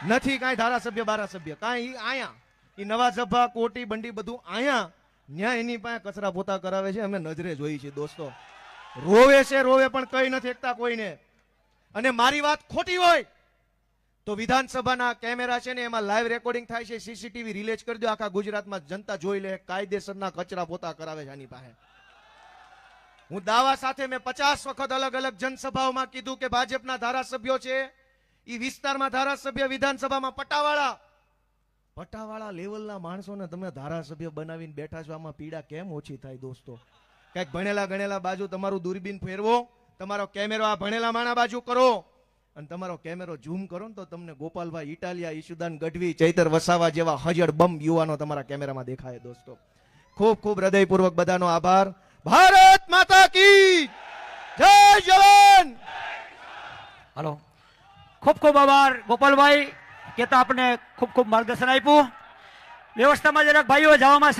નથી કાંઈ ધારાસભ્ય બારાસભ્ય કાંઈ. આયા એ નવા સભા, કોટી, બંડી બધું આયા. ન્યા એની પાસે કચરા પોતા કરાવે છે. અમે નજરે જોઈ છે. દોસ્તો, રોવે છે, રોવે પણ કઈ નથી એકતા કોઈને. અને મારી વાત ખોટી હોય તો વિધાનસભાના કેમેરા છે ને એમાં લાઈવ રેકોર્ડિંગ થાય છે. સીસીટીવી રિલેજ કરી દો, આખા ગુજરાતમાં જનતા જોઈ લે. કાયદેસરના કચરા પોતા કરાવે છે આની પાસે. હું દાવા સાથે મેં 50 વખત અલગ અલગ જનસભાઓમાં કીધું કે ભાજપના ધારાસભ્યો છે એ વિસ્તારમાં ધારાસભ્ય, વિધાનસભામાં પટાવાળા લેવલના માણસોને તમે ધારાસભ્ય બનાવીને બેઠા છો. આમાં પીડા કેમ ઓછી થાય? દોસ્તો, કઈક ભણેલા ગણેલા બાજુ તમારું દૂરબીન ફેરવો, તમારો કેમેરો આ ભણેલા માણા બાજુ કરો અને તમારો કેમેરો ઝૂમ કરો ને તો તમને ગોપાલભાઈ ઇટાલિયા, ઈશુદાન ગઢવી, ચૈતર વસાવા જેવા હજળ બમ યુવાનો તમારા કેમેરામાં દેખાય. દોસ્તો, ખૂબ ખૂબ હૃદયપૂર્વક બધાનો આભાર. ભારત માતા કી જય. જવાન. હાલો, ખૂબ ખૂબ આભાર ગોપાલભાઈ, કે તો આપણે ખૂબ ખૂબ માર્ગદર્શન આપ્યું. વ્યવસ્થામાં જરાક ભાઈઓ જવામાં